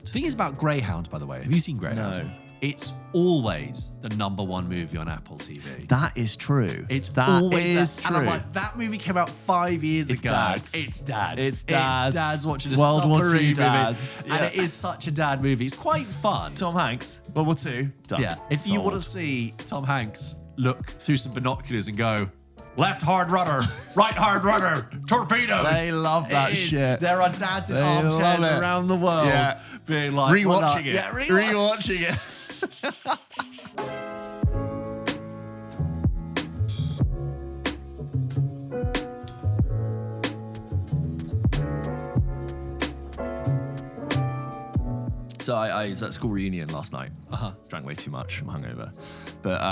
The thing is about Greyhound, by the way. Have you seen Greyhound? No. It's always the #1 movie on Apple TV. That is true. It's that always is that. true. And I'm like, that movie came out 5 years ago. Dads. It's dads. It's dads. It's dads watching a World War submarine II dads. movie. Yeah. And it is such a dad movie. It's quite fun. Tom Hanks, World War II, done. Yeah. If you want to see Tom Hanks look through some binoculars and go, left hard rudder, right hard rudder, torpedoes. They love that shit. There are dads in They armchairs love it. around the world Yeah. being like, Rewatching it. Yeah, Rewatching it. So I was at school reunion last night. Drank way too much. I'm hungover. But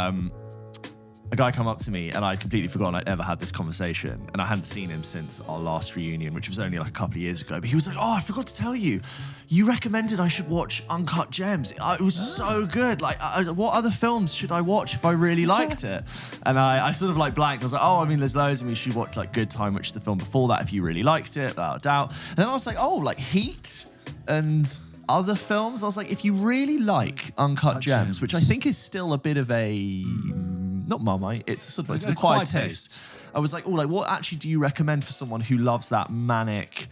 a guy come up to me and I'd completely forgotten I'd ever had this conversation. And I hadn't seen him since our last reunion, which was only like a couple of years ago. But he was like, oh, I forgot to tell you. You recommended I should watch Uncut Gems. It was so good. Like, what other films should I watch if I really liked it? And I sort of like blanked. I was like, oh, I mean, there's loads. I mean, you should watch like Good Time, which is the film before that if you really liked it, without a doubt. And then I was like, oh, like Heat and other films. I was like, if you really like Uncut Gems, which I think is still a bit of a not Marmite, it's sort of it's an acquired taste. I was like, oh, like what actually do you recommend for someone who loves that manic,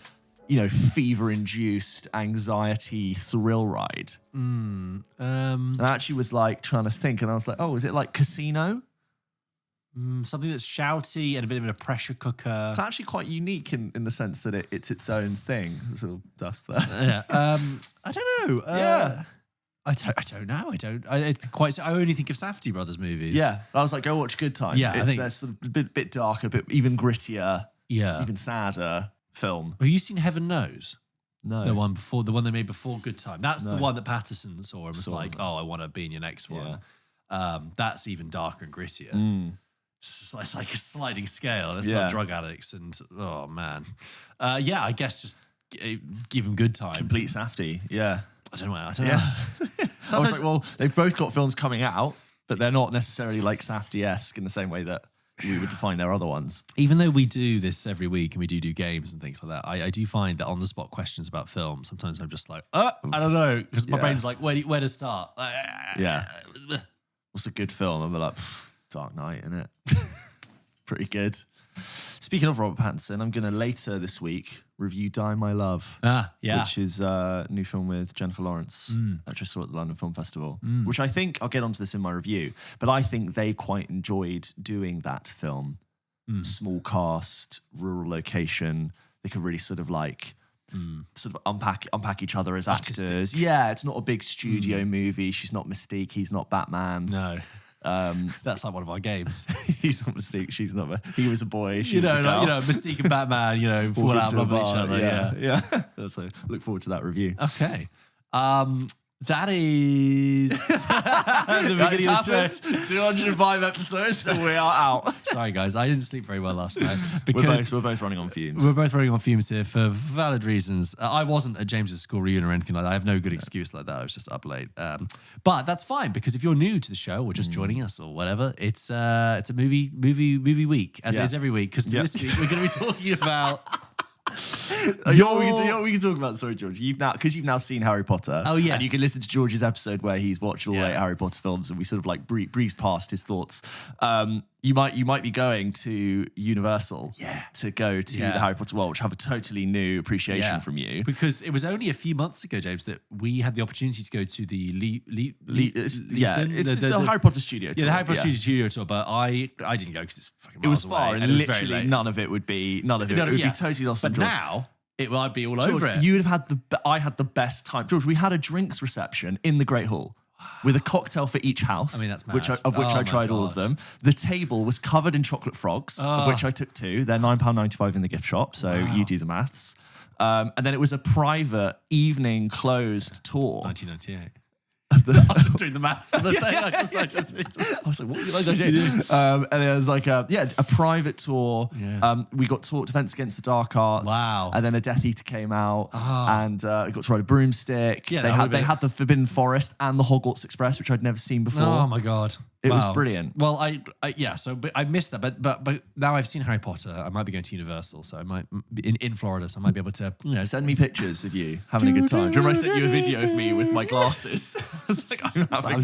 you know, fever-induced anxiety thrill ride? And I actually was like trying to think, and I was like, oh, is it like Casino? Something that's shouty and a bit of a pressure cooker. It's actually quite unique in the sense that it's its own thing. There's a little dust there. Yeah. I don't know. Yeah. I don't know. I only think of Safdie brothers movies. Yeah. I was like, go watch Good Time. Yeah, I think that's sort of a bit darker, but even grittier, Yeah. even sadder film. Have you seen Heaven Knows? No. The one they made before Good Time. That's the No. one that Patterson saw and was Saw like, it. oh, I want to be in your next one. That's even darker and grittier. It's like a sliding scale. That's about drug addicts and oh man. I guess just give them Good Time. Complete Safdie. Yeah. I don't know. I was like, well, they've both got films coming out, but they're not necessarily like Safdie-esque in the same way that we would define their other ones. Even though we do this every week and we do games and things like that, I do find that on the spot questions about film, sometimes I'm just like, I don't know, because my brain's like, where to start? Yeah. What's a good film? I'm like, Dark Knight, innit? Pretty good. Speaking of Robert Pattinson, I'm going to later this week review Die My Love. Which is a new film with Jennifer Lawrence, which I saw at the London Film Festival, which I think, I'll get onto this in my review, but I think they quite enjoyed doing that film. Small cast, rural location. They could really sort of like sort of unpack each other as Artistic. actors. Yeah, it's not a big studio movie. She's not Mystique. He's not Batman. No. That's like one of our games. He's not Mystique. She's not. He was a boy. She you was know, a girl. Mystique and Batman, fall Walk out into a of love each bar, other. Yeah. So look forward to that review. Okay. That is the beginning of the show. 205 episodes and we are out. Sorry, guys. I didn't sleep very well last night because We're both running on fumes. we're both running on fumes here for valid reasons. I wasn't at James's school reunion or anything like that. I have no good excuse like that. I was just up late. But that's fine because if you're new to the show or just joining us or whatever, it's a movie week, as it is every week. Because this week we're going to be talking about. You know what we can talk about? Sorry, George. You've now seen Harry Potter. Oh yeah, and you can listen to George's episode where he's watched all 8 Harry Potter films, and we sort of like breezed past his thoughts. You might be going to Universal, to go to the Harry Potter world, which have a totally new appreciation from you. Because it was only a few months ago, James, that we had the opportunity to go to the it's the Harry Potter studio tour. Yeah, the Harry Potter studio tour, but I didn't go because it's fucking miles It was far, away, and literally none of it would be be totally lost. But now I'd be all over it. You would have I had the best time. George, we had a drinks reception in the Great Hall with a cocktail for each house. I mean, that's mad. Which I tried all of them. The table was covered in chocolate frogs, of which I took 2. They're £9.95 in the gift shop, so you do the maths. And then it was a private evening closed tour. 1998. I'm just doing the maths of the thing. I was like, what did I do? And it was like a private tour. Yeah. We got taught Defense Against the Dark Arts. Wow. And then a Death Eater came out, and we got to ride a broomstick. Yeah, they had the Forbidden Forest and the Hogwarts Express, which I'd never seen before. Oh my god. It was brilliant. Well, but I missed that. But now I've seen Harry Potter. I might be going to Universal, so I might be in Florida, so I might be able to, Send me pictures of you having a good time. Do you remember I sent you a video of me with my glasses? I was like, I'm having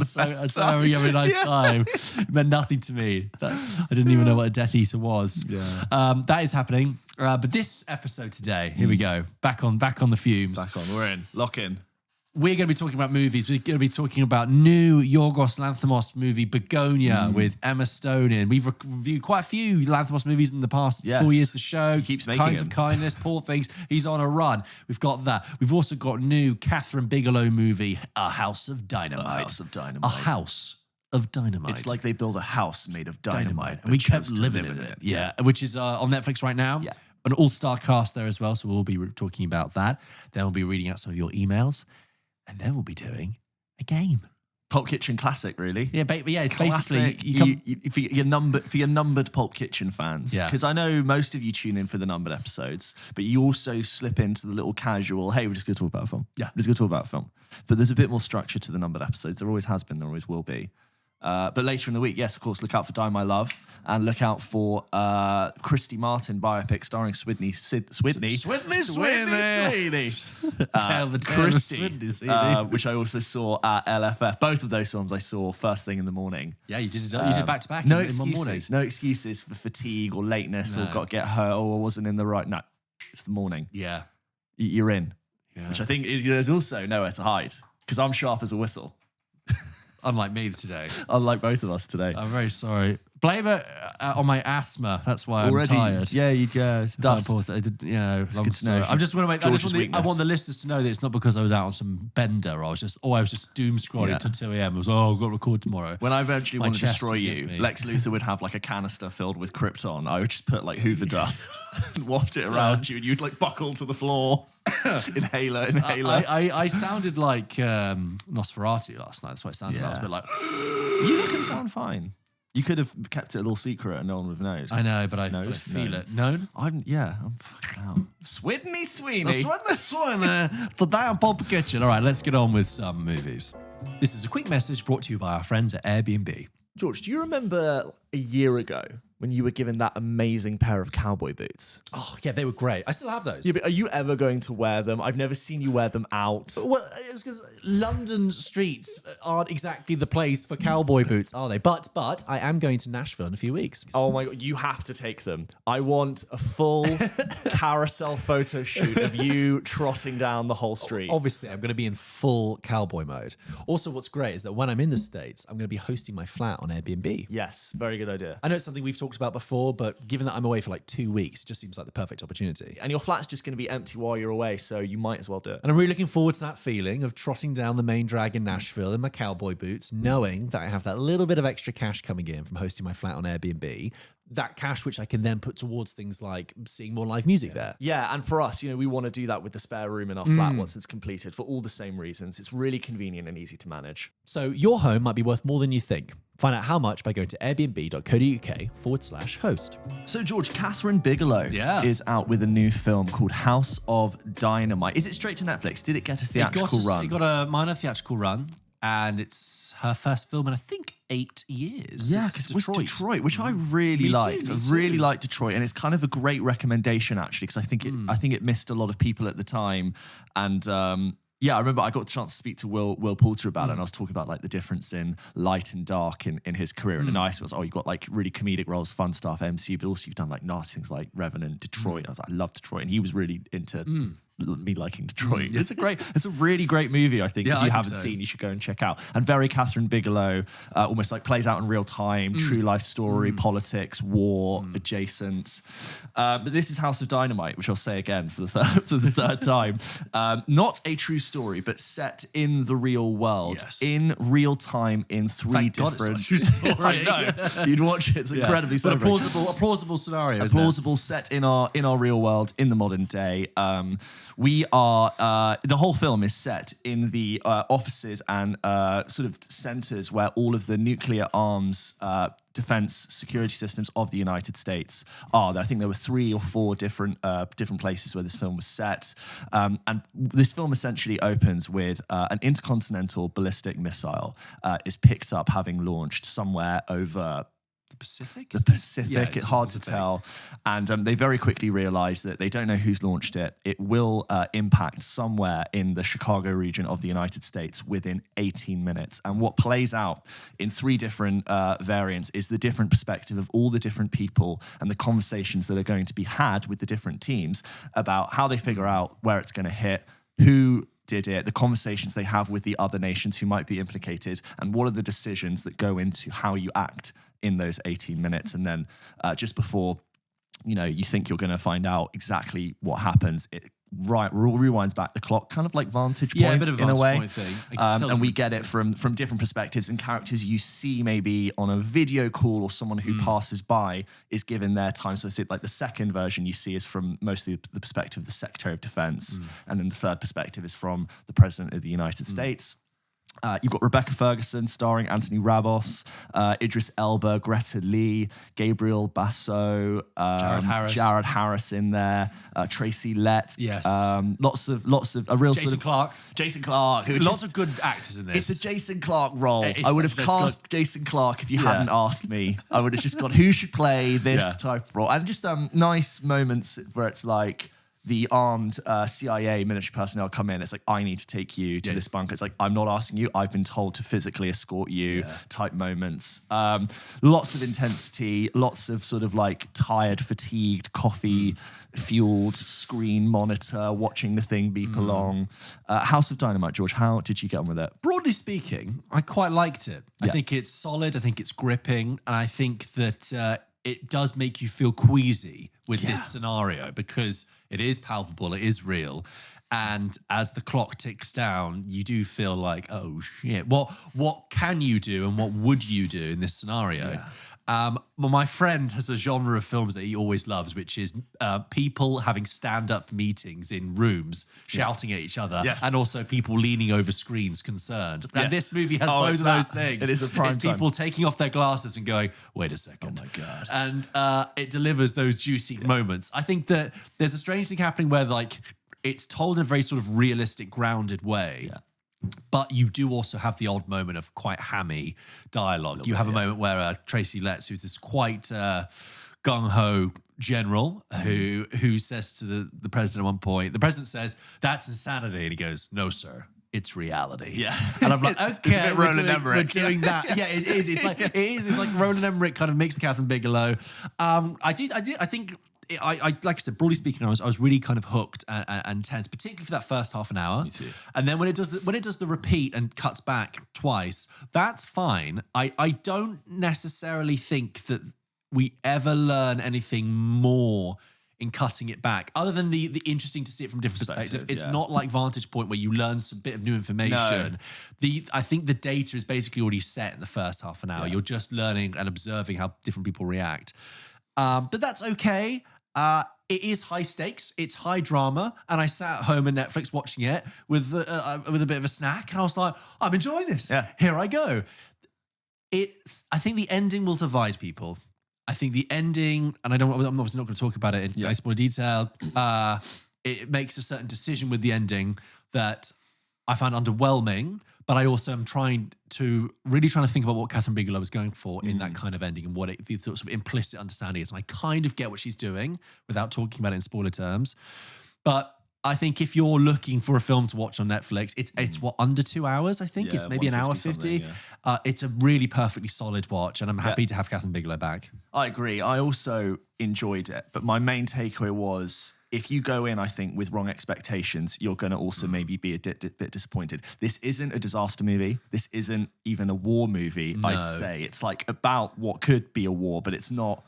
a nice time. It meant nothing to me. I didn't even know what a Death Eater was. Yeah. That is happening. But this episode today, here we go. Back on the fumes. Back on. We're in. Lock in. We're going to be talking about movies. We're going to be talking about new Yorgos Lanthimos movie, Bugonia, with Emma Stone in. We've reviewed quite a few Lanthimos movies in the past 4 years of the show. He keeps making Kinds them. of Kindness, Poor Things. He's on a run. We've got that. We've also got new Katheryn Bigelow movie, A House of Dynamite. A House of Dynamite. A House of Dynamite. It's like they build a house made of dynamite. And we kept living in it. Yeah. Which is on Netflix right now. Yeah. An all-star cast there as well, so we'll be talking about that. Then we'll be reading out some of your emails. And then we'll be doing a game. Pulp Kitchen classic, really. Yeah, it's Classic. basically For your numbered Pulp Kitchen fans. Yeah. Because I know most of you tune in for the numbered episodes, but you also slip into the little casual, hey, we're just going to talk about a film. Yeah. We're just going to talk about a film. But there's a bit more structure to the numbered episodes. There always has been, there always will be. But later in the week, yes, of course, look out for Die My Love and look out for Christy Martin biopic starring Sweeney. Christy, which I also saw at LFF. Both of those films I saw first thing in the morning. Yeah, you did back to back. No in excuses. one morning. No excuses for fatigue or lateness or got to get hurt or I wasn't in the right. No, it's the morning. Yeah, You're in. Yeah. Which I think there's also nowhere to hide because I'm sharp as a whistle. Unlike me today. Unlike both of us today. I'm very sorry. Blame it on my asthma. That's why Already, I'm tired. Yeah, it's dust. I did, long good to story. know. I just want to make. I George's weakness. want the listeners to know that it's not because I was out on some bender. I was just doom scrolling till 2 a.m. It was I've got to record tomorrow. When I eventually My want to chest destroy is you, against me. Lex Luthor would have like a canister filled with Krypton. I would just put like Hoover dust and waft it around you, and you'd like buckle to the floor. Inhaler. I sounded like Nosferatu last night. That's what I sounded like. I was a bit like. You look and sound fine. You could have kept it a little secret and no one would have known. I know, but I feel it. Known? I'm fucking out. Sweeney. The damn Pulp Kitchen. All right, let's get on with some movies. This is a quick message brought to you by our friends at Airbnb. George, do you remember a year ago when you were given that amazing pair of cowboy boots? Oh, yeah, they were great. I still have those. Yeah, but are you ever going to wear them? I've never seen you wear them out. Well, it's because London streets aren't exactly the place for cowboy boots, are they? But I am going to Nashville in a few weeks. Oh my God, you have to take them. I want a full carousel photo shoot of you trotting down the whole street. Obviously, I'm going to be in full cowboy mode. Also, what's great is that when I'm in the States, I'm going to be hosting my flat on Airbnb. Yes, very good idea. I know it's something we've talked about before, but given that I'm away for like 2 weeks, it just seems like the perfect opportunity. And your flat's just going to be empty while you're away, so you might as well do it. And I'm really looking forward to that feeling of trotting down the main drag in Nashville in my cowboy boots, knowing that I have that little bit of extra cash coming in from hosting my flat on Airbnb. That cash which I can then put towards things like seeing more live music there. Yeah, and for us, we want to do that with the spare room in our flat once it's completed for all the same reasons. It's really convenient and easy to manage. So your home might be worth more than you think. Find out how much by going to airbnb.co.uk/host. So, George, Katheryn Bigelow is out with a new film called House of Dynamite. Is it straight to Netflix? Did it get a theatrical run? It got a minor theatrical run, and it's her first film in, I think, 8 years. Yeah, because it was Detroit, which I really liked. I really liked Detroit, and it's kind of a great recommendation, actually, because I think it missed a lot of people at the time. And I remember I got the chance to speak to Will Poulter about it, and I was talking about like the difference in light and dark in his career. And the nice was, you've got like really comedic roles, fun stuff, MC, but also you've done like nasty things like Revenant, Detroit. I was like, I love Detroit, and he was really into me liking Detroit. It's a really great movie. I think if you haven't seen, you should go and check out. And very Katheryn Bigelow, almost like plays out in real time, true life story, politics, war, adjacent. But this is House of Dynamite, which I'll say again for the third time. Not a true story, but set in the real world, in real time, in three different. True story. I know. You'd watch it. It's incredibly sobering. A plausible scenario. A plausible set in our real world in the modern day. We are, the whole film is set in the offices and sort of centers where all of the nuclear arms defense security systems of the United States are. I think there were 3 or 4 different places where this film was set. And this film essentially opens with an intercontinental ballistic missile is picked up having launched somewhere over the Pacific? The Pacific, Yeah, it's hard to tell. And they very quickly realize that they don't know who's launched it. It will impact somewhere in the Chicago region of the United States within 18 minutes. And what plays out in 3 different variants is the different perspective of all the different people and the conversations that are going to be had with the different teams about how they figure out where it's going to hit, who did it, the conversations they have with the other nations who might be implicated, and what are the decisions that go into how you act in those 18 minutes. And then just before, you think you're going to find out exactly what happens, it rewinds back the clock, kind of like Vantage Point, a bit of in a Vantage way. Point thing. And we get it from different perspectives, and characters you see maybe on a video call, or someone who passes by is given their time. So it's like the second version you see is from mostly the perspective of the Secretary of Defense, and then the third perspective is from the President of the United States. You've got Rebecca Ferguson starring Anthony Rabos, Idris Elba, Greta Lee, Gabriel Basso, Jared Harris in there, Tracy Lett. Yes. Lots of a real Jason sort of Clarke. Jason Clarke. Lots of good actors in this. It's a Jason Clarke role. It's I would have such a cast Jason Clarke if you hadn't asked me. I would have just gone, who should play this type of role? And just nice moments where it's like, the armed CIA military personnel come in. It's like, I need to take you to this bunker. It's like, I'm not asking you. I've been told to physically escort you type moments. Lots of intensity, lots of sort of like tired, fatigued, coffee-fueled screen monitor, watching the thing beep along. House of Dynamite, George, how did you get on with it? Broadly speaking, I quite liked it. I think it's solid. I think it's gripping. And I think that it does make you feel queasy with this scenario, because it is palpable, it is real. And as the clock ticks down, you do feel like, oh shit, what can you do and what would you do in this scenario? Well, my friend has a genre of films that he always loves, which is people having stand-up meetings in rooms, shouting at each other, and also people leaning over screens concerned. And this movie has both of those things. It is a prime It's people taking off their glasses and going, wait a second. Oh my God. And it delivers those juicy moments. I think that there's a strange thing happening where like it's told in a very sort of realistic, grounded way. But you do also have the odd moment of quite hammy dialogue. You have a moment where Tracy Letts, who's this quite gung-ho general who says to the president at one point, the president says, "That's insanity." And he goes, "No, sir. It's reality." Yeah. And I'm like, okay, It's a bit Roland Emmerich. we're doing that. Yeah, it is. It's like Roland Emmerich kind of makes the Katheryn Bigelow. I think like I said, broadly speaking, I was really kind of hooked and tense, particularly for that first half an hour. Me too. And then when it does the repeat and cuts back twice, that's fine. I don't necessarily think that we ever learn anything more in cutting it back, other than the interesting to see it from a different perspective. It's not like Vantage Point where you learn some bit of new information. I think the data is basically already set in the first half an hour. You're just learning and observing how different people react. But that's okay. It is high stakes. It's high drama, and I sat at home on Netflix watching it with a bit of a snack, and I was like, I'm enjoying this. Yeah. Here I go. I think the ending will divide people. I think the ending, and I'm obviously not going to talk about it in any more detail. It makes a certain decision with the ending that I find underwhelming, but I also am trying to think about what Katheryn Bigelow was going for in that kind of ending, and what the sort of implicit understanding is. And I kind of get what she's doing without talking about it in spoiler terms. But I think if you're looking for a film to watch on Netflix, it's what, under 2 hours, I think? It's maybe an hour 50. It's a really perfectly solid watch, and I'm happy to have Katheryn Bigelow back. I agree. I also enjoyed it, but my main takeaway was, if you go in, I think, with wrong expectations, you're going to also maybe be a bit disappointed. This isn't a disaster movie. This isn't even a war movie, I'd say. It's like about what could be a war, but it's not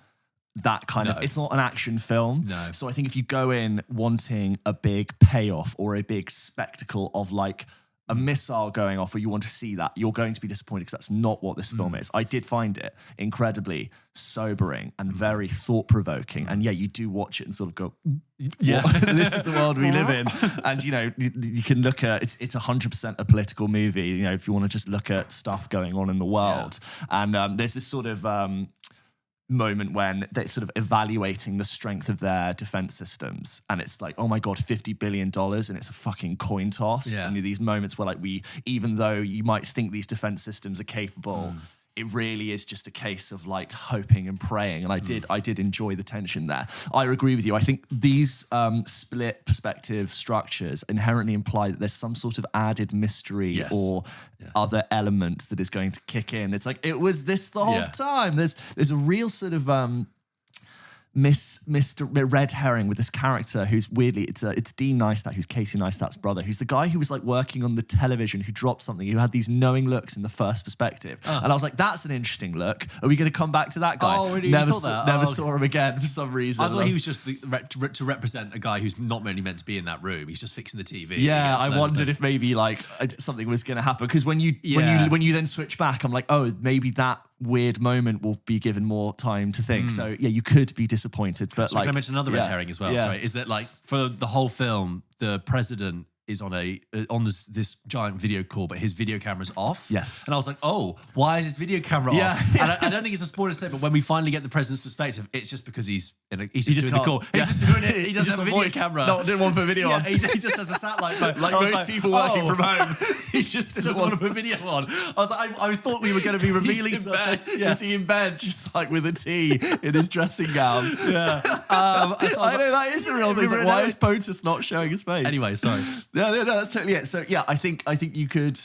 that kind of, it's not an action film. So I think if you go in wanting a big payoff or a big spectacle of like a missile going off or you want to see that, you're going to be disappointed because that's not what this film is. I did find it incredibly sobering and very thought-provoking. And yeah, you do watch it and sort of go, yeah, this is the world we live in. And, you can look at, it's 100% a political movie, if you want to just look at stuff going on in the world. Yeah. And there's this sort of moment when they're sort of evaluating the strength of their defense systems, and it's like, oh my god, $50 billion, and it's a fucking coin toss. And these moments where even though you might think these defense systems are capable, it really is just a case of like hoping and praying. And I did enjoy the tension there. I agree with you. I think these split perspective structures inherently imply that there's some sort of added mystery or other element that is going to kick in. It's like, it was this the whole time. There's a real sort of Mr. Red Herring with this character who's weirdly, it's Dean Neistat, who's Casey Neistat's brother, who's the guy who was like working on the television, who dropped something, who had these knowing looks in the first perspective. And I was like, that's an interesting look. Are we going to come back to that guy? Oh, really? Never saw him again for some reason. I thought he was just to represent a guy who's not really meant to be in that room. He's just fixing the TV. Yeah, I wondered if maybe like something was going to happen, because when you then switch back, I'm like, oh, maybe that weird moment will be given more time to think. So yeah, you could be disappointed, but can I mention another red herring as well? Sorry, is that like for the whole film, the president is on this giant video call, but his video camera's off. Yes. And I was like, oh, why is his video camera off? And I don't think it's a spoiler to say, but when we finally get the president's perspective, it's just because he's just doing the call. He's just doing it. He doesn't have a video camera. No, didn't want to put video on. He just has a satellite phone. Like most people working from home. He just doesn't want to put video on. I was like, I thought we were going to be revealing something. Is he in bed just like with a tea in his dressing gown? Yeah. I know that is a real thing. Like, why is POTUS not showing his face? Anyway, sorry. No, that's totally it. So yeah, I think you could.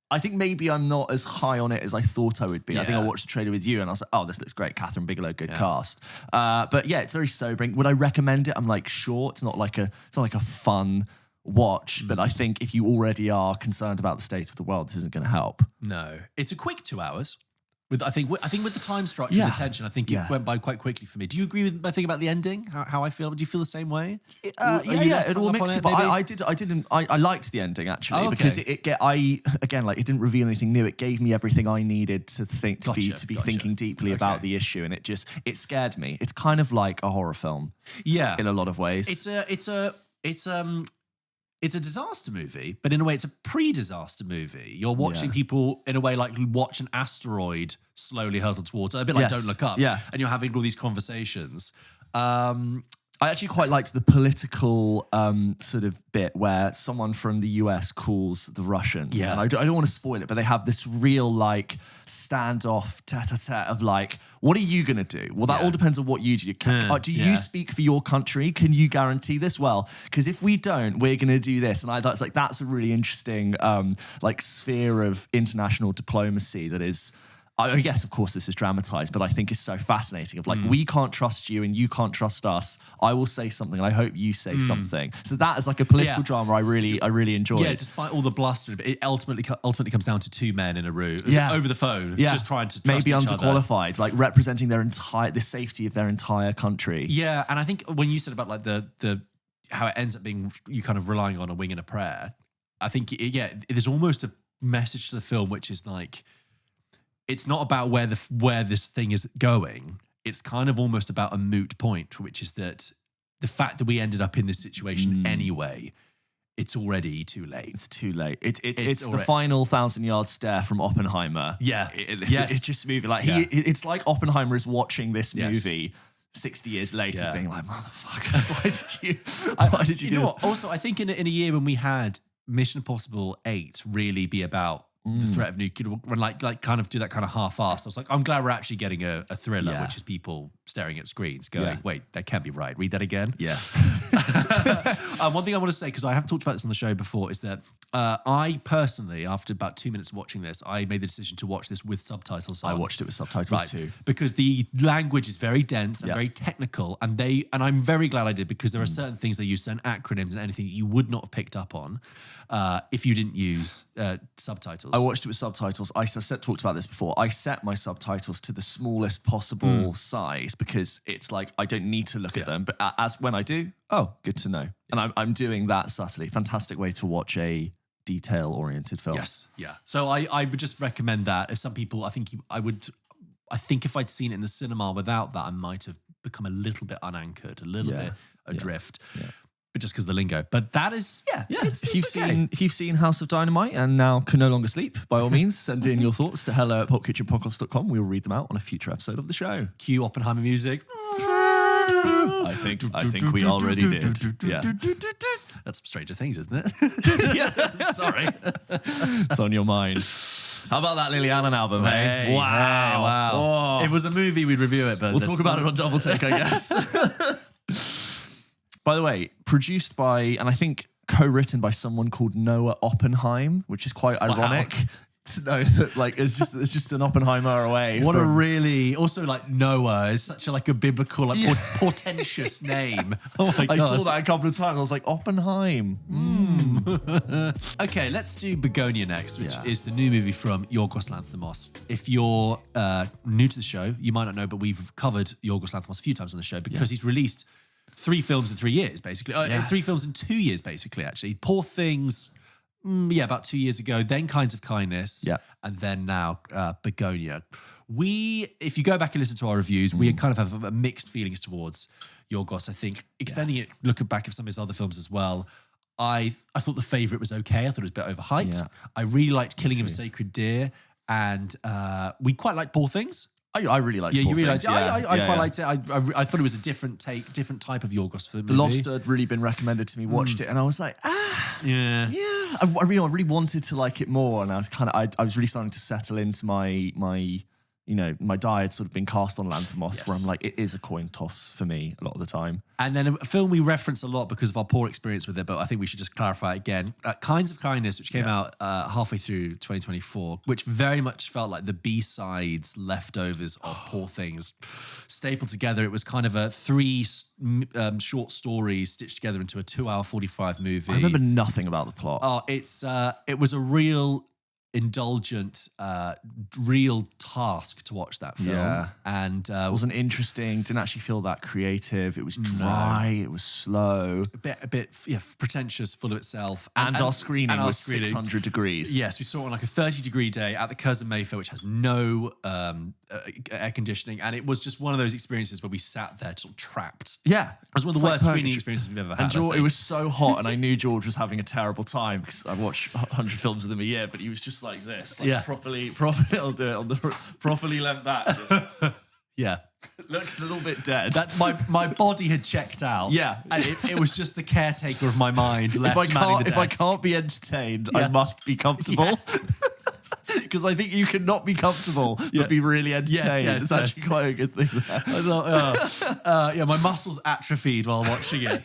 I think maybe I'm not as high on it as I thought I would be. I think I watched the trailer with you and I was like, oh, this looks great. Katheryn Bigelow, good cast. But yeah, it's very sobering. Would I recommend it? I'm like, sure. It's not like a fun watch, but I think if you already are concerned about the state of the world, this isn't going to help. No, it's a quick 2 hours. I think with the time structure and the tension, I think it went by quite quickly for me. Do you agree with my thing about the ending? How I feel? Do you feel the same way? It all mixed me. But I liked the ending actually because it didn't reveal anything new. It gave me everything I needed to think to be thinking deeply about the issue, and it scared me. It's kind of like a horror film, in a lot of ways. It's a disaster movie, but in a way, it's a pre-disaster movie. You're watching people in a way like watch an asteroid slowly hurtle towards it, a bit like Don't Look Up. Yeah. And you're having all these conversations. I actually quite liked the political sort of bit where someone from the US calls the Russians. Yeah. And I don't want to spoil it, but they have this real like standoff tete-a-tete of like, what are you going to do? Well, that all depends on what you do. Do you speak for your country? Can you guarantee this? Well, because if we don't, we're going to do this. And I thought it's like, that's a really interesting like sphere of international diplomacy that is... I guess, of course, this is dramatized, but I think it's so fascinating of like, we can't trust you and you can't trust us. I will say something and I hope you say something. So that is like a political drama I really enjoyed. Yeah, despite all the bluster, it ultimately comes down to two men in a room over the phone, just trying to trust maybe each underqualified, like representing the safety of their entire country. Yeah, and I think when you said about like the how it ends up being you kind of relying on a wing and a prayer, I think there's almost a message to the film which is like, it's not about where this thing is going. It's kind of almost about a moot point, which is that the fact that we ended up in this situation anyway, it's already too late. It's too late. It's the final 1,000-yard stare from Oppenheimer. Yeah. It's just moving like it's like Oppenheimer is watching this movie 60 years later, being like, motherfuckers, why did you do this? Also, I think in a year when we had Mission Impossible 8 really be about the threat of nuclear, when like kind of do that kind of half-assed. I was like, I'm glad we're actually getting a thriller, which is people staring at screens going, wait, that can't be right. Read that again. Yeah. One thing I want to say, because I haven't talked about this on the show before, is that I personally, after about 2 minutes of watching this, I made the decision to watch this with subtitles on. I watched it with subtitles too. Because the language is very dense and very technical, and I'm very glad I did, because there are certain things they use, certain acronyms and anything that you would not have picked up on if you didn't use subtitles. I watched it with subtitles. Talked about this before. I set my subtitles to the smallest possible size because it's like I don't need to look at them. But as when I do, good to know. And I'm doing that subtly. Fantastic way to watch a detail-oriented film. Yes, yeah. So I would just recommend that. If some people, I think if I'd seen it in the cinema without that, I might have become a little bit unanchored, a little bit adrift. Yeah. But just because of the lingo. But that is, If you've seen House of Dynamite and now can no longer sleep, by all means, send in your thoughts to hello@pulpkitchenpodcast.com. We will read them out on a future episode of the show. Cue Oppenheimer music. I think we already did. Yeah. That's Stranger Things, isn't it? Yeah, sorry. It's on your mind. How about that Lily Allen album, hey? Wow. Oh. If it was a movie, we'd review it, but we'll talk about it on Double Take, I guess. By the way, produced by, and I think co-written by someone called Noah Oppenheim, which is quite ironic. To know that like it's just an Oppenheimer away. What a really also like Noah is such a biblical portentous name. Oh my God. I saw that a couple of times. I was like Oppenheim. Okay, let's do Bugonia next, which is the new movie from Yorgos Lanthimos. If you're new to the show, you might not know, but we've covered Yorgos Lanthimos a few times on the show because he's released 3 films in 3 years, basically. 3 films in 2 years, basically. Actually, Poor Things. About 2 years ago, then Kinds of Kindness, and then now Bugonia. If you go back and listen to our reviews, we kind of have mixed feelings towards Yorgos. I think extending it, looking back at some of his other films as well, I thought The Favourite was okay. I thought it was a bit overhyped. Yeah. I really liked Killing of a Sacred Deer, and we quite liked Poor Things. I really liked Poor you really Things. liked it. I quite liked it. I thought it was a different type of Yorgos film. The Lobster had really been recommended to me. Watched it, and I was like, yeah. I really wanted to like it more, and I was I was really starting to settle into my die had sort of been cast on Lanthimos, where I'm like, it is a coin toss for me a lot of the time. And then a film we reference a lot because of our poor experience with it, but I think we should just clarify again. Kinds of Kindness, which came out halfway through 2024, which very much felt like the B-sides, leftovers of Poor Things, stapled together. It was kind of a 3 short stories stitched together into a 2-hour 45 movie. I remember nothing about the plot. Oh, it was a real indulgent, real task to watch that film, and it wasn't interesting. Didn't actually feel that creative. It was dry. It was slow. A bit, pretentious, full of itself. And our screening was 600 degrees. Yes, we saw it on like a 30-degree day at the Curzon Mayfair, which has no air conditioning, and it was just one of those experiences where we sat there sort of trapped. Yeah, it was one of the worst screening experiences we've ever had. And it was so hot, and I knew George was having a terrible time because I watch 100 films with him a year, but he was just like this, properly. I'll do it on the properly leant back. Just, looked a little bit dead. That my body had checked out. Yeah, and it was just the caretaker of my mind left manning the desk. If I can't be entertained, I must be comfortable. Because I think you cannot be comfortable but be really entertained. It's actually quite a good thing there. I thought, my muscles atrophied while watching it.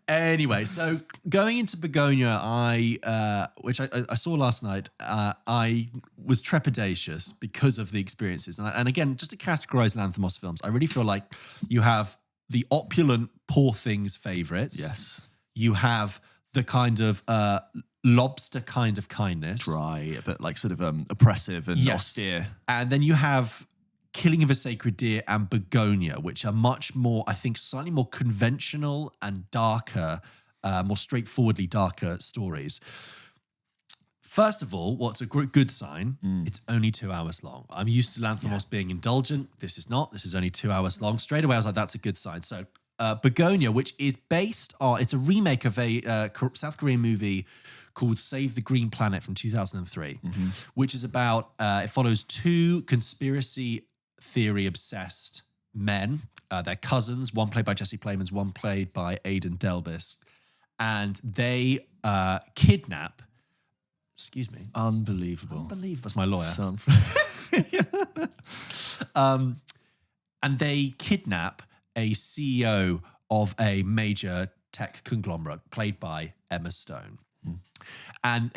Anyway, so going into Bugonia, which I saw last night, I was trepidatious because of the experiences. And again, just to categorize Lanthimos films, I really feel like you have the opulent Poor Things favourites. Yes. You have the kind of Lobster Kind of Kindness. Dry, but like sort of oppressive and austere. And then you have Killing of a Sacred Deer and Bugonia, which are much more, I think, slightly more conventional and darker, more straightforwardly darker stories. First of all, what's a good sign? It's only 2 hours long. I'm used to Lanthimos being indulgent. This is not. This is only 2 hours long. Straight away, I was like, that's a good sign. So Bugonia, which is based on, it's a remake of a South Korean movie called Save the Green Planet from 2003, which is about, it follows 2 conspiracy theory obsessed men. They're cousins, one played by Jesse Plemons, one played by Aidan Delbis. And they kidnap, excuse me. Unbelievable. That's my lawyer. And they kidnap a CEO of a major tech conglomerate played by Emma Stone. And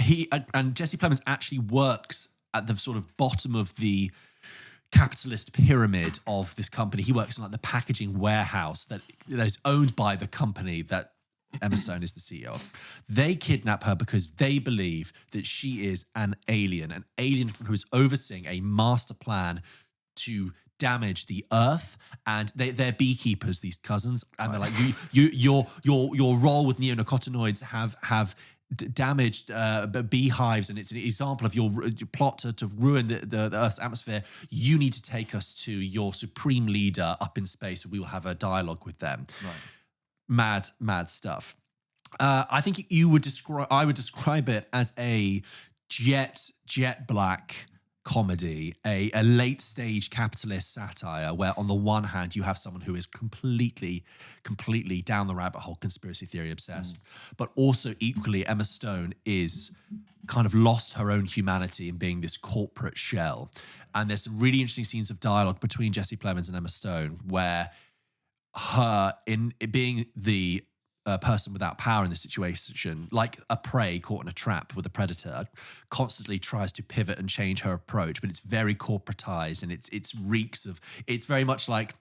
Jesse Plemons actually works at the sort of bottom of the capitalist pyramid of this company. He works in like the packaging warehouse that is owned by the company that Emma Stone is the CEO of. They kidnap her because they believe that she is an alien who is overseeing a master plan to damage the earth, and they're beekeepers, these cousins, and they're like, your role with neonicotinoids have damaged beehives, and it's an example of your plot to ruin the Earth's atmosphere. You need to take us to your supreme leader up in space. We will have a dialogue with them. Right. Mad stuff. I think I would describe it as a jet black comedy, a late stage capitalist satire, where on the one hand you have someone who is completely down the rabbit hole, conspiracy theory obsessed, but also equally Emma Stone is kind of lost her own humanity in being this corporate shell. And there's some really interesting scenes of dialogue between Jesse Plemons and Emma Stone, where her, in being the person without power in this situation, like a prey caught in a trap with a predator, constantly tries to pivot and change her approach, but it's very corporatized, and it's reeks of, it's very much like,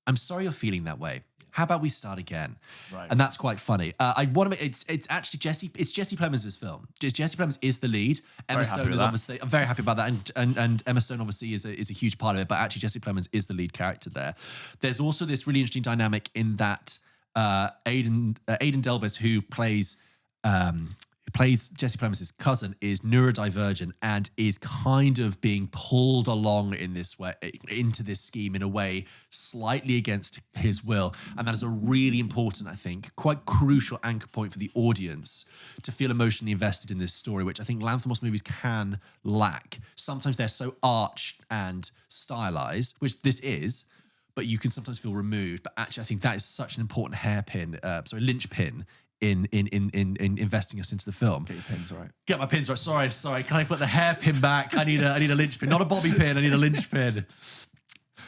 I'm sorry you're feeling that way. How about we start again? Right. And that's quite funny. I want to. It's actually Jesse Plemons' film. Jesse Plemons is the lead. Emma Stone is obviously. I'm very happy about that, and Emma Stone obviously is a huge part of it. But actually, Jesse Plemons is the lead character there. There's also this really interesting dynamic in that Aidan Delbis, who plays Jesse Plemons' cousin, is neurodivergent and is kind of being pulled along in this way into this scheme in a way slightly against his will, and that is a really important, I think, quite crucial anchor point for the audience to feel emotionally invested in this story, which I think Lanthimos movies can lack. Sometimes they're so arch and stylized, which this is, but you can sometimes feel removed. But actually, I think that is such an important linchpin in investing us into the film. Get your pins right. Get my pins right. Sorry. Can I put the hairpin back? I need a linchpin, not a bobby pin. I need a linchpin.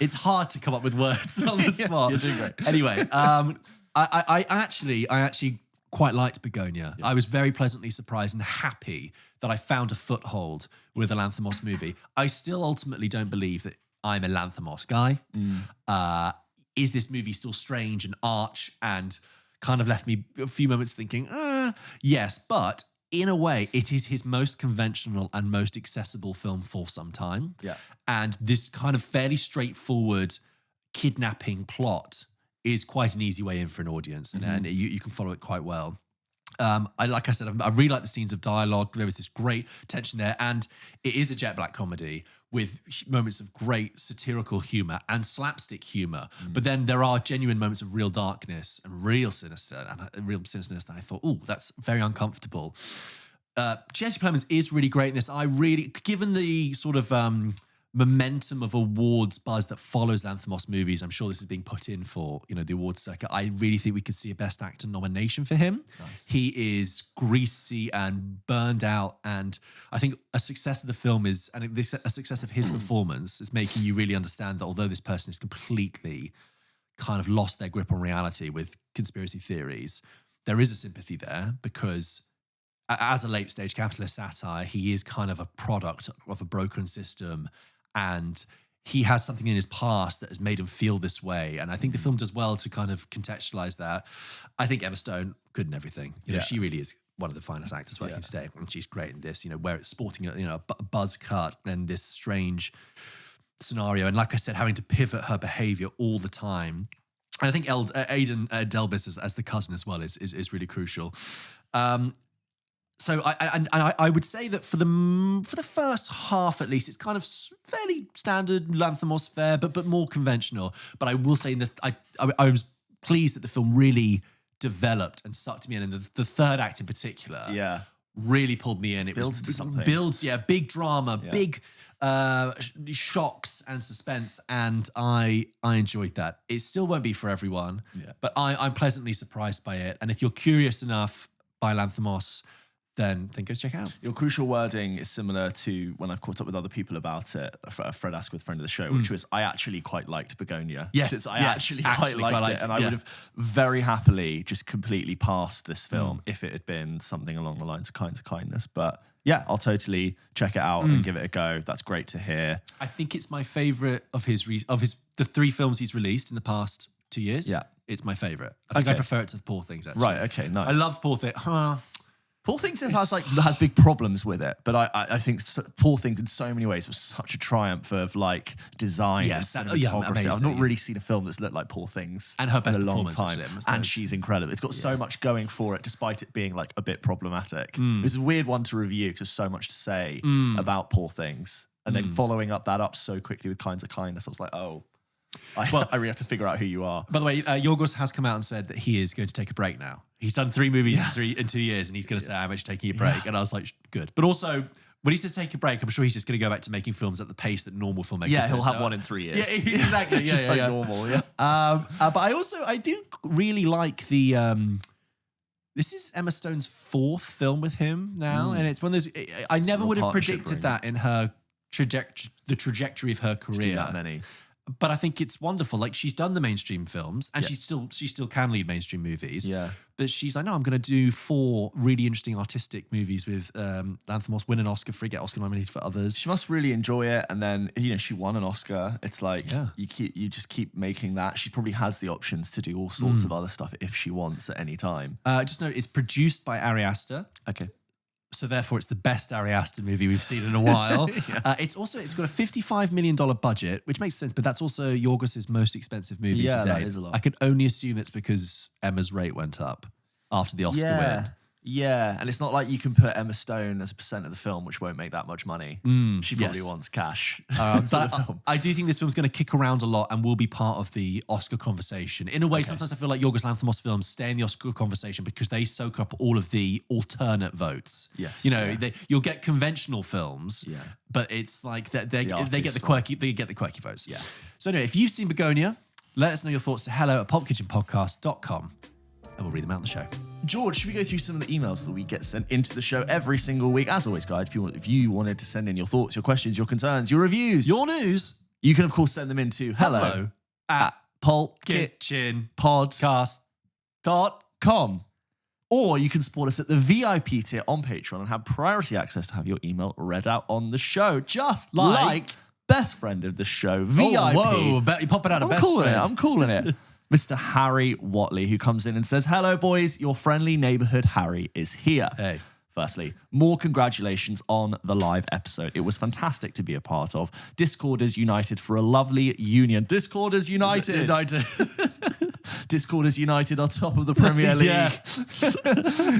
It's hard to come up with words on the spot. You're doing great. Anyway, I actually quite liked Bugonia. Yeah. I was very pleasantly surprised and happy that I found a foothold with a Lanthimos movie. I still ultimately don't believe that I'm a Lanthimos guy. Is this movie still strange and arch and kind of left me a few moments thinking, yes, but in a way, it is his most conventional and most accessible film for some time. Yeah. And this kind of fairly straightforward kidnapping plot is quite an easy way in for an audience, and you can follow it quite well. Like I said, I really like the scenes of dialogue. There was this great tension there, and it is a jet black comedy with moments of great satirical humor and slapstick humor. But then there are genuine moments of real darkness and real sinisterness that I thought, oh, that's very uncomfortable. Jesse Plemons is really great in this. Given the sort of momentum of awards buzz that follows Lanthimos movies, I'm sure this is being put in for the awards circuit. I really think we could see a Best Actor nomination for him. Nice. He is greasy and burned out, and I think a success of the film a success of his performance is making you really understand that although this person is completely kind of lost their grip on reality with conspiracy theories, there is a sympathy there, because as a late stage capitalist satire, he is kind of a product of a broken system, and he has something in his past that has made him feel this way. And I think the film does well to kind of contextualize that. I think Emma Stone, good in everything. She really is one of the finest actors working today, and she's great in this. Where it's sporting a buzz cut and this strange scenario, and like I said, having to pivot her behavior all the time. And I think Aidan Delbis as the cousin as well is really crucial. So I would say that for the first half at least, it's kind of fairly standard Lanthimos fare, but more conventional. But I will say that I was pleased that the film really developed and sucked me in, and the third act in particular, really pulled me in. It builds to something. Big drama, big shocks and suspense, and I enjoyed that. It still won't be for everyone, but I'm pleasantly surprised by it. And if you're curious enough by Lanthimos, then go check out. Your crucial wording is similar to when I've caught up with other people about it. Fred Asquith, friend of the show, which was, I actually quite liked Bugonia. Yes, I actually quite liked it, and I would have very happily just completely passed this film if it had been something along the lines of Kinds of Kindness. But yeah, I'll totally check it out and give it a go. That's great to hear. I think it's my favorite of the 3 films he's released in the past 2 years. Yeah, it's my favorite. I think I prefer it to the Poor Things, actually. Right. Okay. Nice. I love Poor Things. Poor Things has big problems with it, but I think Poor Things in so many ways was such a triumph of like design and cinematography. I've not really seen a film that's looked like Poor Things and her best in a long performance, time. And she's incredible. It's got so much going for it, despite it being like a bit problematic. It's a weird one to review because there's so much to say about Poor Things, and then following that up so quickly with Kinds of Kindness, I was like, oh. I really have to figure out who you are. By the way, Yorgos has come out and said that he is going to take a break now. He's done 3 movies in 2 years, and he's going to say, I'm actually taking a break. And I was like, good. But also, when he says take a break, I'm sure he's just going to go back to making films at the pace that normal filmmakers do. Yeah, he'll have one in 3 years. Yeah, exactly. Just like normal, yeah. But I do really like the... this is Emma Stone's 4th film with him now, and it's one of those... I never would have predicted that in her the trajectory of her career. That many. But I think it's wonderful. Like, she's done the mainstream films, and she still can lead mainstream movies. Yeah. But she's like, no, I'm going to do 4 really interesting artistic movies with Lanthimos, win an Oscar for it, get Oscar nominated for others. She must really enjoy it. And then, she won an Oscar. It's like, you just keep making that. She probably has the options to do all sorts of other stuff if she wants at any time. Just note, it's produced by Ari Aster. Okay. So therefore, it's the best Ari Aster movie we've seen in a while. It's got a $55 million budget, which makes sense, but that's also Yorgos' most expensive movie to date. That is a lot. I can only assume it's because Emma's rate went up after the Oscar win. Yeah, and it's not like you can put Emma Stone as a % of the film, which won't make that much money. She probably wants cash for the film. I do think this film's going to kick around a lot and will be part of the Oscar conversation. In a way, sometimes I feel like Yorgos Lanthimos films stay in the Oscar conversation because they soak up all of the alternate votes. Yes, you'll get conventional films, but it's like they get the quirky votes. Yeah. So anyway, if you've seen Bugonia, let us know your thoughts to hello@pulpkitchenpodcast.com. and we'll read them out on the show. George, should we go through some of the emails that we get sent into the show every single week? As always, guys, if you wanted to send in your thoughts, your questions, your concerns, your reviews, your news, you can, of course, send them into hello@pulpkitchenpodcast.com. Or you can support us at the VIP tier on Patreon and have priority access to have your email read out on the show, just like best friend of the show, VIP. Oh, whoa, you pop it out of best friend. I'm calling it. Mr. Harry Watley, who comes in and says, hello, boys. Your friendly neighborhood Harry is here. Hey. Firstly, more congratulations on the live episode. It was fantastic to be a part of. Discorders united for a lovely union. Discorders united. Discorders United are top of the Premier League.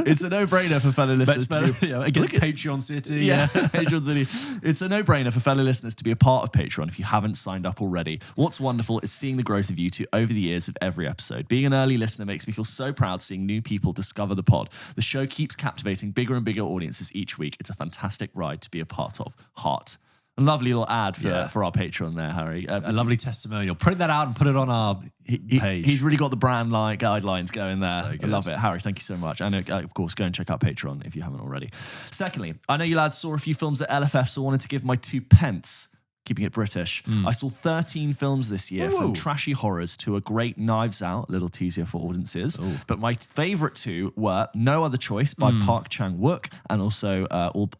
It's a no-brainer for fellow listeners against Patreon City. Patreon City. It's a no-brainer for fellow listeners to be a part of Patreon if you haven't signed up already. What's wonderful is seeing the growth of you two over the years of every episode. Being an early listener makes me feel so proud seeing new people discover the pod. The show keeps captivating bigger and bigger audiences each week. It's a fantastic ride to be a part of. Heart. A lovely little ad for our Patreon there, Harry. A lovely testimonial. Print that out and put it on our page. He's really got the brand guidelines going there. So good. I love it. Harry, thank you so much. And of course, go and check out Patreon if you haven't already. Secondly, I know you lads saw a few films at LFF, so I wanted to give my 2 pence. Keeping it British. I saw 13 films this year, from trashy horrors to a great Knives Out, little teaser for audiences. But my favourite 2 were No Other Choice by Park Chan-wook and also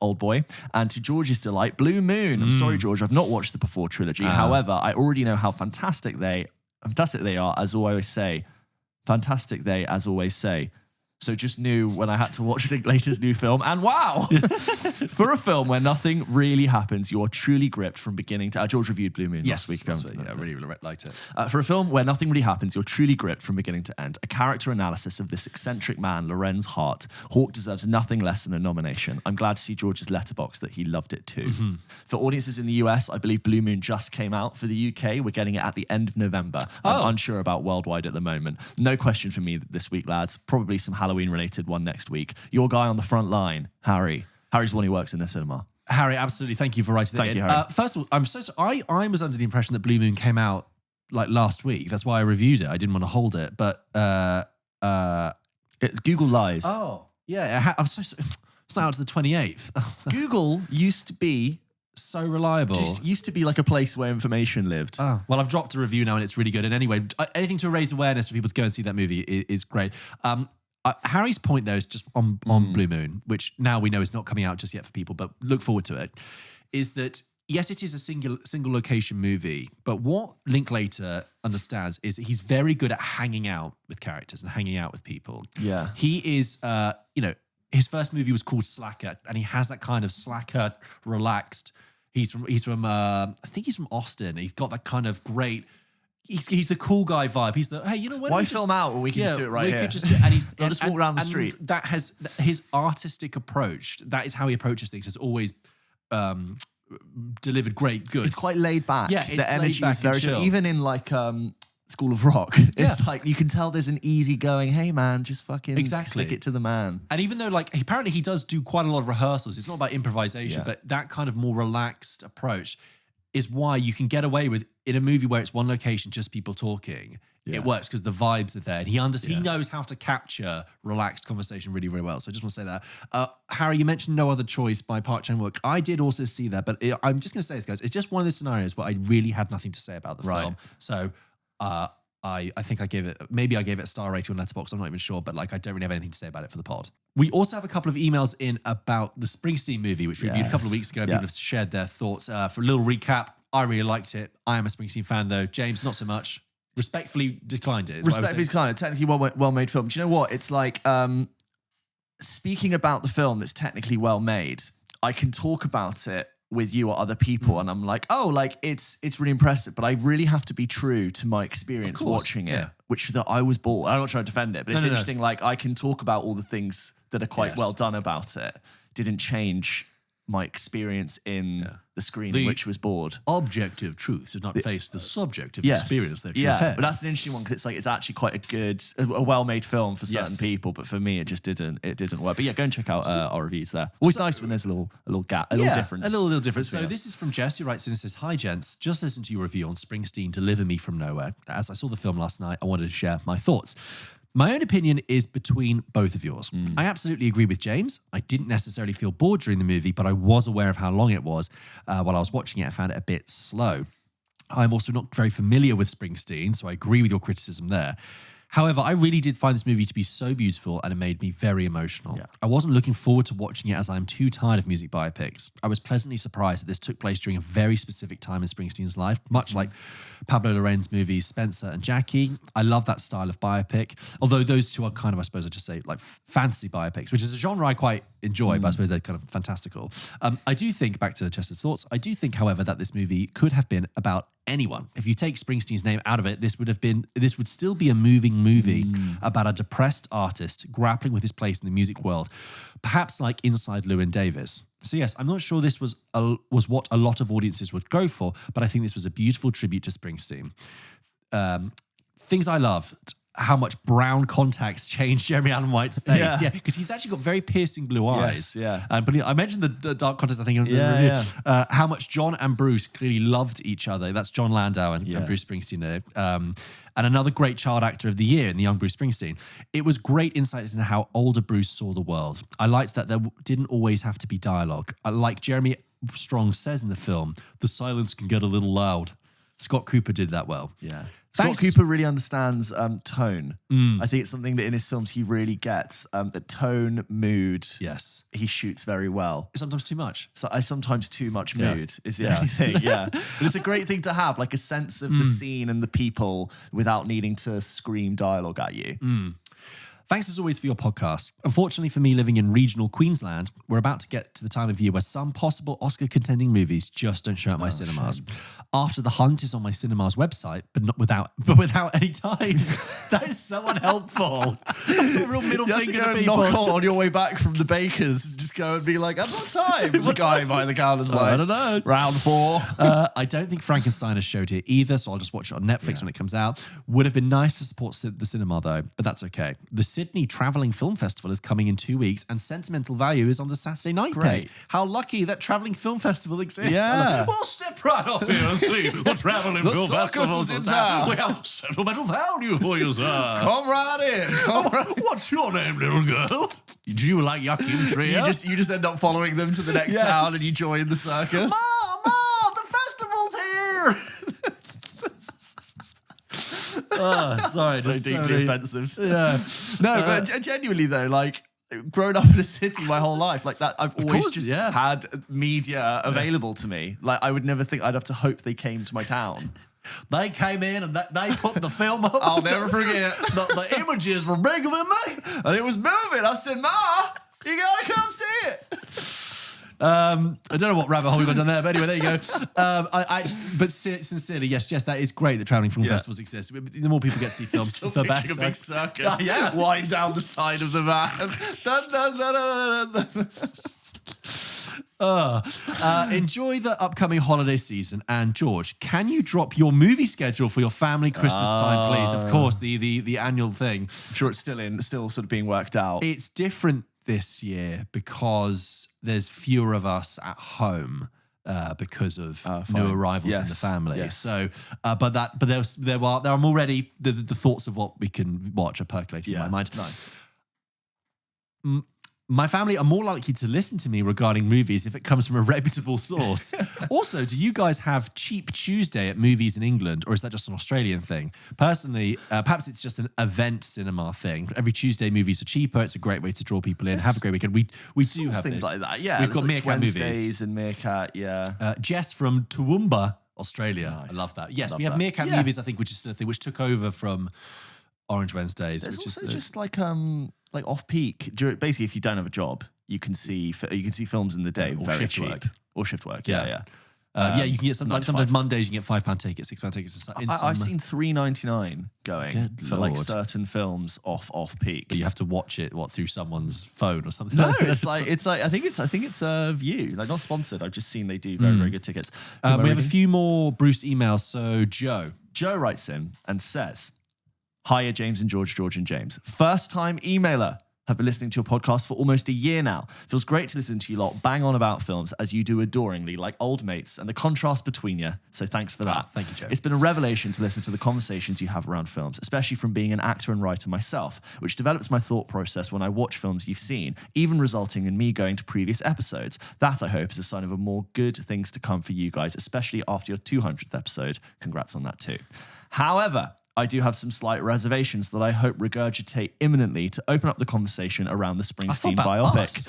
Old Boy. And to George's delight, Blue Moon. I'm sorry, George, I've not watched the Before trilogy. However, I already know how fantastic they are, as always say. Fantastic they, as always say. So just knew when I had to watch the latest new film, and wow! For a film where nothing really happens, you are truly gripped from beginning to... George reviewed Blue Moon last week. I really liked it. For a film where nothing really happens, you're truly gripped from beginning to end. A character analysis of this eccentric man, Lorenz Hart. Hawke deserves nothing less than a nomination. I'm glad to see George's letterbox that he loved it too. For audiences in the US, I believe Blue Moon just came out. For the UK, we're getting it at the end of November. I'm unsure about worldwide at the moment. No question for me this week, lads. Probably some Halloween-related one next week. Your guy on the front line, Harry. Harry's the one who works in the cinema. Harry, absolutely. Thank you for writing that in. Thank you, Harry. First of all, I'm so sorry. I was under the impression that Blue Moon came out like last week. That's why I reviewed it. I didn't want to hold it, but Google lies. Oh, yeah. I'm so it's not out to the 28th. Google used to be so reliable. Just used to be like a place where information lived. Oh, well, I've dropped a review now and it's really good. And anyway, anything to raise awareness for people to go and see that movie is great. Harry's point there is just on Blue Moon, which now we know is not coming out just yet for people, but look forward to it, is that, yes, it is a single location movie, but what Linklater understands is that he's very good at hanging out with characters and hanging out with people. Yeah. He is, his first movie was called Slacker, and he has that kind of slacker, relaxed. He's from I think he's from Austin. He's got that kind of great. He's the cool guy vibe. He's the, hey, you know what? Why film out when we can just do it right here? We could just do, and he's I'll just walk around the street. That has his artistic approach. That is how he approaches things. Has always delivered great goods. It's quite laid back. Yeah, the energy is very chill. Even in like School of Rock, it's like you can tell there's an easygoing, hey man, just fucking stick it to the man. And even though like apparently he does do quite a lot of rehearsals, it's not about improvisation, but that kind of more relaxed approach is why you can get away with, in a movie where it's one location, just people talking. It works because the vibes are there, and he knows how to capture relaxed conversation really, really well. So I just want to say that. Harry, you mentioned No Other Choice by Park Chan-wook. I did also see that, but I'm just going to say this, guys. It's just one of those scenarios where I really had nothing to say about the film. So I think I gave it a star rating on Letterboxd. I'm not even sure, but like I don't really have anything to say about it for the pod. We also have a couple of emails in about the Springsteen movie, which we reviewed a couple of weeks ago. People have shared their thoughts. For a little recap, I really liked it. I am a Springsteen fan, though. James, not so much. Respectfully declined it. Respectfully declined it. Technically well-made film. Do you know what? It's like, speaking about the film that's technically well-made, I can talk about it with you or other people, and I'm like, oh, like it's really impressive, but I really have to be true to my experience watching it, which that I was bored. I'm not trying to defend it, but it's interesting. Like I can talk about all the things that are quite well done about it. Didn't change my experience in the screen, which was bored. Objective truth does not face the subjective experience that you had. But that's an interesting one because it's like it's actually quite a well-made film for certain people, but for me it just didn't work. But yeah, go and check out our reviews there. Always nice when there's a little gap, a little difference. A little difference. So this is from Jess, who writes in and says, "Hi gents, just listened to your review on Springsteen, Deliver Me From Nowhere. As I saw the film last night, I wanted to share my thoughts. My own opinion is between both of yours. I absolutely agree with James. I didn't necessarily feel bored during the movie, but I was aware of how long it was while I was watching it. I found it a bit slow. I'm also not very familiar with Springsteen, so I agree with your criticism there. However, I really did find this movie to be so beautiful, and it made me very emotional. I wasn't looking forward to watching it as I'm too tired of music biopics. I was pleasantly surprised that this took place during a very specific time in Springsteen's life, much like Pablo Larraín's movies Spencer and Jackie. I love that style of biopic, although those two are kind of, I suppose I'd just say, like fantasy biopics, which is a genre I quite enjoy, but I suppose they're kind of fantastical. I do think, back to Chester's thoughts, I do think, however, that this movie could have been about anyone. If you take Springsteen's name out of it, this would still be a moving movie about a depressed artist grappling with his place in the music world, perhaps like Inside Llewyn Davis. So yes, I'm not sure this was what a lot of audiences would go for, but I think this was a beautiful tribute to Springsteen. Things I loved: how much brown contacts changed Jeremy Allen White's face. Yeah, because he's actually got very piercing blue eyes. But I mentioned the dark contacts, I think, in the review. How much John and Bruce clearly loved each other. That's John Landau and Bruce Springsteen there. And another great child actor of the year in the young Bruce Springsteen. It was great insight into how older Bruce saw the world. I liked that there didn't always have to be dialogue. Like Jeremy Strong says in the film, the silence can get a little loud. Scott Cooper did that well. Yeah. Scott Cooper really understands tone. I think it's something that in his films he really gets. The tone, mood. Yes. He shoots very well. Sometimes too much. So sometimes too much mood is the only thing. But it's a great thing to have, like a sense of the scene and the people without needing to scream dialogue at you. Thanks as always for your podcast. Unfortunately for me, living in regional Queensland, we're about to get to the time of year where some possible Oscar-contending movies just don't show at my cinemas. Shame. After the Hunt is on my cinema's website, but without any times. That is so unhelpful. That's a real middle finger to people. Knock on your way back from the bakers, just go and be like, "At what time?" The guy behind the counter's like, "I don't know." Round 4. I don't think Frankenstein is showed here either, so I'll just watch it on Netflix when it comes out. Would have been nice to support the cinema though, but that's okay. The Sydney Travelling Film Festival is coming in 2 weeks, and Sentimental Value is on the Saturday night pay. How lucky that Travelling Film Festival exists. Yeah. We'll step right up here and see the Travelling Film Festival is in town. We have Sentimental Value for you, sir. Come right in. What's your name, little girl? Do you like Joachim Trier? You just end up following them to the next town and you join the circus. Ma, the festival's here. Sorry, so deeply offensive. Yeah. No, but genuinely though, like grown up in a city my whole life, like that, I've always had media available to me. Like I would never think I'd have to hope they came to my town. They came in and they put the film up. I'll never forget. The images were bigger than me. And it was moving. I said, "Ma, You gotta come see it. I don't know what rabbit hole we got down there, but anyway, there you go. But sincerely, yes, that is great that traveling film festivals exist. The more people get to see films, Still the picturing better. a big circus. Wind down the side of the van. Enjoy the upcoming holiday season. And George, can you drop your movie schedule for your family Christmas time, please? Of course, the annual thing. I'm sure it's still sort of being worked out. It's different this year because there's fewer of us at home because of new arrivals in the family. Yes. So, but there are already the thoughts of what we can watch are percolating in my mind. Nice. My family are more likely to listen to me regarding movies if it comes from a reputable source. Also, do you guys have Cheap Tuesday at movies in England, or is that just an Australian thing? Personally, perhaps it's just an event cinema thing. Every Tuesday, movies are cheaper. It's a great way to draw people in. Have a great weekend. We do have things this. like that. Yeah, we've got like Meerkat Wednesdays movies and Meerkat. Yeah, Jess from Toowoomba, Australia. Nice. I love that. Yes, Love we have that. Meerkat movies. I think which is a thing which took over from Orange Wednesdays. There's which also is just like off peak. Basically, if you don't have a job, you can see films in the day Or very shift cheap. work. Or shift work. Yeah. Yeah. You can get Nine to sometimes five. Mondays you can get £5 tickets, £6 tickets. I've seen $3.99 going Good for like Lord. certain films off peak. But you have to watch it through someone's phone or something. No, it's like I think it's a View, like not sponsored. I've just seen they do very very good tickets. we have a few more Bruce emails. So Joe writes in and says, "Hiya James and George and James. First time emailer. Have been listening to your podcast for almost a year now. Feels great to listen to you lot bang on about films as you do adoringly, like old mates, and the contrast between you. So thanks for that. Thank you, Joe. It's been a revelation to listen to the conversations you have around films, especially from being an actor and writer myself, which develops my thought process when I watch films you've seen, even resulting in me going to previous episodes. That, I hope, is a sign of a more good things to come for you guys, especially after your 200th episode. Congrats on that too. However, I do have some slight reservations that I hope regurgitate imminently to open up the conversation around the Springsteen biopic.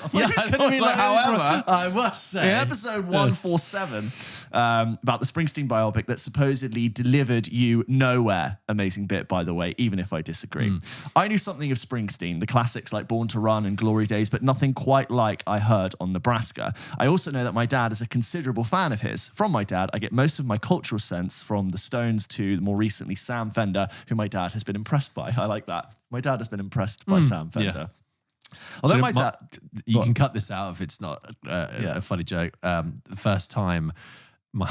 However, I must say, in episode 147, about the Springsteen biopic that supposedly delivered you nowhere. Amazing bit, by the way, even if I disagree. I knew something of Springsteen, the classics like Born to Run and Glory Days, but nothing quite like I heard on Nebraska. I also know that my dad is a considerable fan of his. From my dad, I get most of my cultural sense from the Stones to more recently Sam Fender, who my dad has been impressed by. I like that. My dad has been impressed by Sam Fender. Although my dad... You can cut this out if it's not a funny joke. The first time my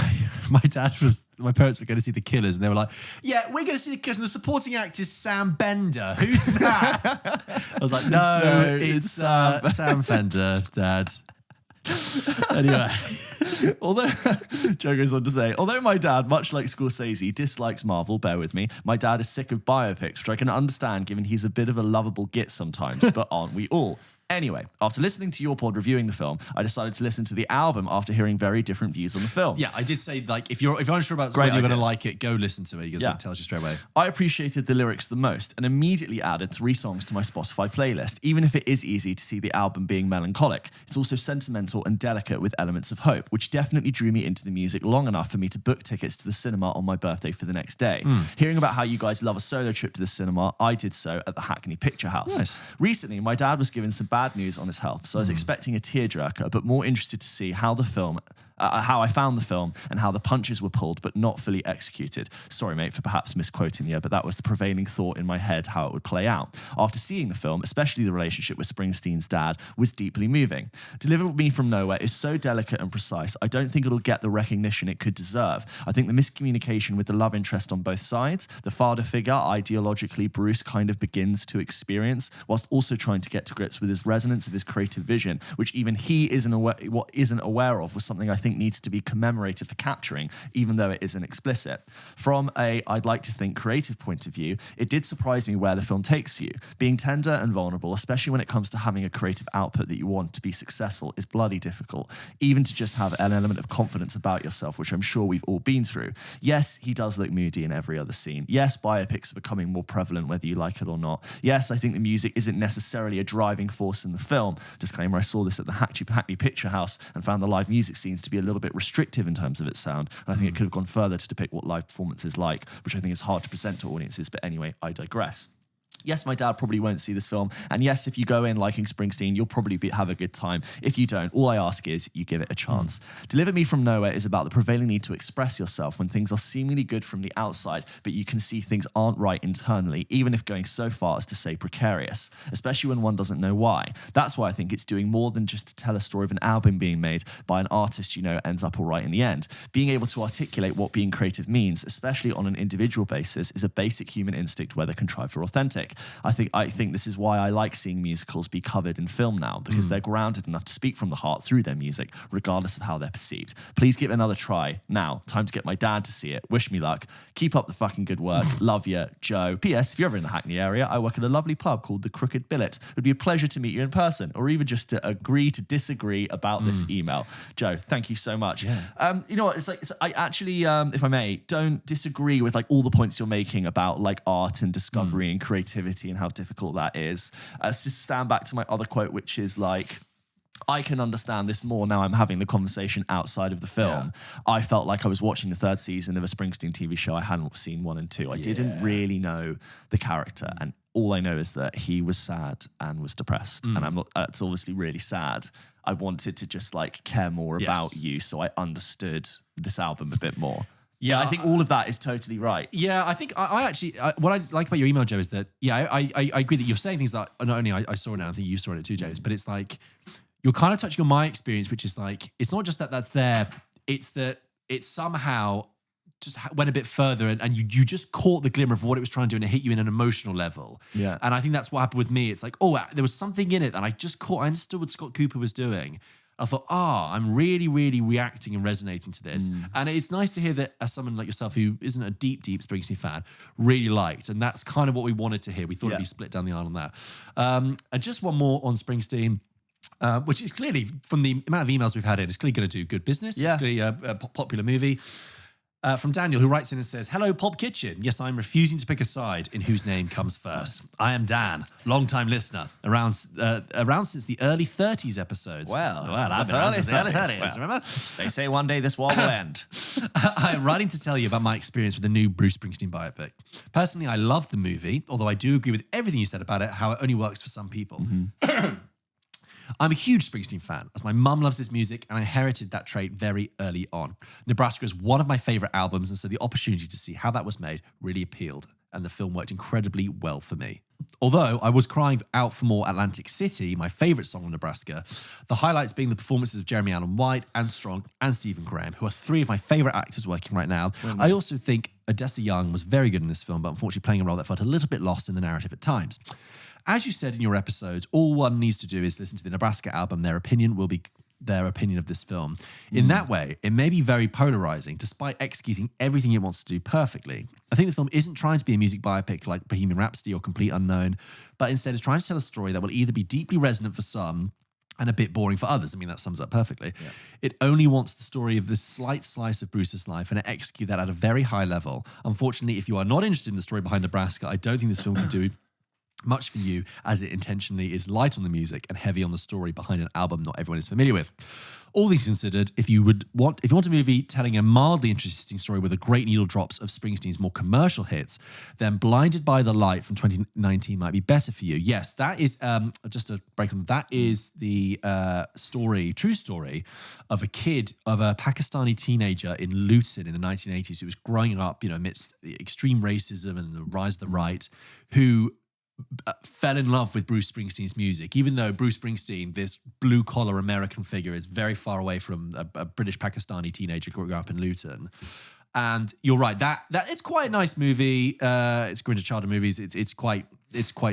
parents were going to see The Killers, and they were like, "Yeah, we're going to see The Killers, and the supporting act is Sam Bender. Who's that?" I was like, "No, it's Sam Fender, Dad." Anyway, although Joe goes on to say, although my dad, much like Scorsese, dislikes Marvel, bear with me, my dad is sick of biopics, which I can understand given he's a bit of a lovable git sometimes, but aren't we all? Anyway, after listening to your pod reviewing the film, I decided to listen to the album after hearing very different views on the film. Yeah, I did say, like, if you're unsure about whether you're going to like it, go listen to it because it tells you straight away. I appreciated the lyrics the most and immediately added 3 songs to my Spotify playlist, even if it is easy to see the album being melancholic. It's also sentimental and delicate with elements of hope, which definitely drew me into the music long enough for me to book tickets to the cinema on my birthday for the next day. Hearing about how you guys love a solo trip to the cinema, I did so at the Hackney Picture House. Nice. Recently, my dad was given some bad news on his health, so I was expecting a tearjerker, but more interested to see how I found the film and how the punches were pulled but not fully executed. Sorry, mate, for perhaps misquoting you, but that was the prevailing thought in my head how it would play out. After seeing the film, especially the relationship with Springsteen's dad was deeply moving. Delivered Me From Nowhere is so delicate and precise, I don't think it'll get the recognition it could deserve. I think the miscommunication with the love interest on both sides, the father figure ideologically Bruce kind of begins to experience, whilst also trying to get to grips with his resonance of his creative vision, which even he isn't aware of, was something I think needs to be commemorated for capturing, even though it isn't explicit. From a, I'd like to think, creative point of view, it did surprise me where the film takes you. Being tender and vulnerable, especially when it comes to having a creative output that you want to be successful, is bloody difficult. Even to just have an element of confidence about yourself, which I'm sure we've all been through. Yes, he does look moody in every other scene. Yes, biopics are becoming more prevalent, whether you like it or not. Yes, I think the music isn't necessarily a driving force in the film. Disclaimer, I saw this at the Hackney Picture House and found the live music scenes to be a little bit restrictive in terms of its sound. And I think it could have gone further to depict what live performance is like, which I think is hard to present to audiences. But anyway, I digress. Yes, my dad probably won't see this film. And yes, if you go in liking Springsteen, you'll probably have a good time. If you don't, all I ask is you give it a chance. Deliver Me From Nowhere is about the prevailing need to express yourself when things are seemingly good from the outside, but you can see things aren't right internally, even if going so far as to say precarious, especially when one doesn't know why. That's why I think it's doing more than just to tell a story of an album being made by an artist you know ends up all right in the end. Being able to articulate what being creative means, especially on an individual basis, is a basic human instinct, whether contrived or authentic. I think this is why I like seeing musicals be covered in film now, because they're grounded enough to speak from the heart through their music, regardless of how they're perceived. Please give it another try. Now, time to get my dad to see it. Wish me luck. Keep up the fucking good work. Love you, Joe. P.S. If you're ever in the Hackney area, I work at a lovely pub called the Crooked Billet. It would be a pleasure to meet you in person, or even just to agree to disagree about this email. Joe, thank you so much. Yeah. You know what? I actually, if I may, don't disagree with like all the points you're making about like art and discovery and creativity and how difficult that is. Just stand back to my other quote, which is like, I can understand this more now I'm having the conversation outside of the film. Yeah. I felt like I was watching the third season of a Springsteen TV show. I hadn't seen 1 and 2. I didn't really know the character. And all I know is that he was sad and was depressed. And I'm not, it's obviously really sad. I wanted to just like care more about you. So I understood this album a bit more. Yeah, I think all of that is totally right. Yeah, I think I actually, what I like about your email, Joe, is that, I agree that you're saying things that not only I saw it and I think you saw it too, James, but it's like, you're kind of touching on my experience, which is like, it's not just that that's there, it's that it somehow just went a bit further and you just caught the glimmer of what it was trying to do and it hit you in an emotional level. Yeah. And I think that's what happened with me. It's like, there was something in it that I understood what Scott Cooper was doing. I thought, I'm really, really reacting and resonating to this. And it's nice to hear that as someone like yourself who isn't a deep, deep Springsteen fan, really liked. And that's kind of what we wanted to hear. We thought it'd be split down the aisle on that. And just one more on Springsteen, which is clearly, from the amount of emails we've had in, it's clearly going to do good business. Yeah. It's clearly a popular movie. From Daniel, who writes in and says, "Hello, Pulp Kitchen. Yes, I'm refusing to pick a side in whose name comes first. I am Dan, long-time listener, around since the early 30s episodes." Well, I've been around since the early 30s, remember? They say one day this war will end. I am writing to tell you about my experience with the new Bruce Springsteen biopic. Personally, I loved the movie, although I do agree with everything you said about it, how it only works for some people. I'm a huge Springsteen fan, as my mum loves his music and I inherited that trait very early on. Nebraska is one of my favourite albums, and so the opportunity to see how that was made really appealed, and the film worked incredibly well for me. Although I was crying out for more Atlantic City, my favourite song on Nebraska, the highlights being the performances of Jeremy Allen White and Strong and Stephen Graham, who are 3 of my favourite actors working right now. I also think Odessa Young was very good in this film, but unfortunately playing a role that felt a little bit lost in the narrative at times. As you said in your episodes, all one needs to do is listen to the Nebraska album. Their opinion will be their opinion of this film. In that way, it may be very polarizing, despite executing everything it wants to do perfectly. I think the film isn't trying to be a music biopic like Bohemian Rhapsody or Complete Unknown, but instead is trying to tell a story that will either be deeply resonant for some and a bit boring for others. I mean, that sums up perfectly. Yeah. It only wants the story of this slight slice of Bruce's life and it execute that at a very high level. Unfortunately, if you are not interested in the story behind Nebraska, I don't think this film can do much for you, as it intentionally is light on the music and heavy on the story behind an album not everyone is familiar with. All these considered, if you want a movie telling a mildly interesting story with a great needle drops of Springsteen's more commercial hits, then Blinded by the Light from 2019 might be better for you. Yes, that is, just to break on, that is the true story of a Pakistani teenager in Luton in the 1980s who was growing up, amidst the extreme racism and the rise of the right, who fell in love with Bruce Springsteen's music, even though Bruce Springsteen, this blue-collar American figure, is very far away from a British Pakistani teenager growing up in Luton. And you're right, that it's quite a nice movie. It's going to Childhood movies. It's quite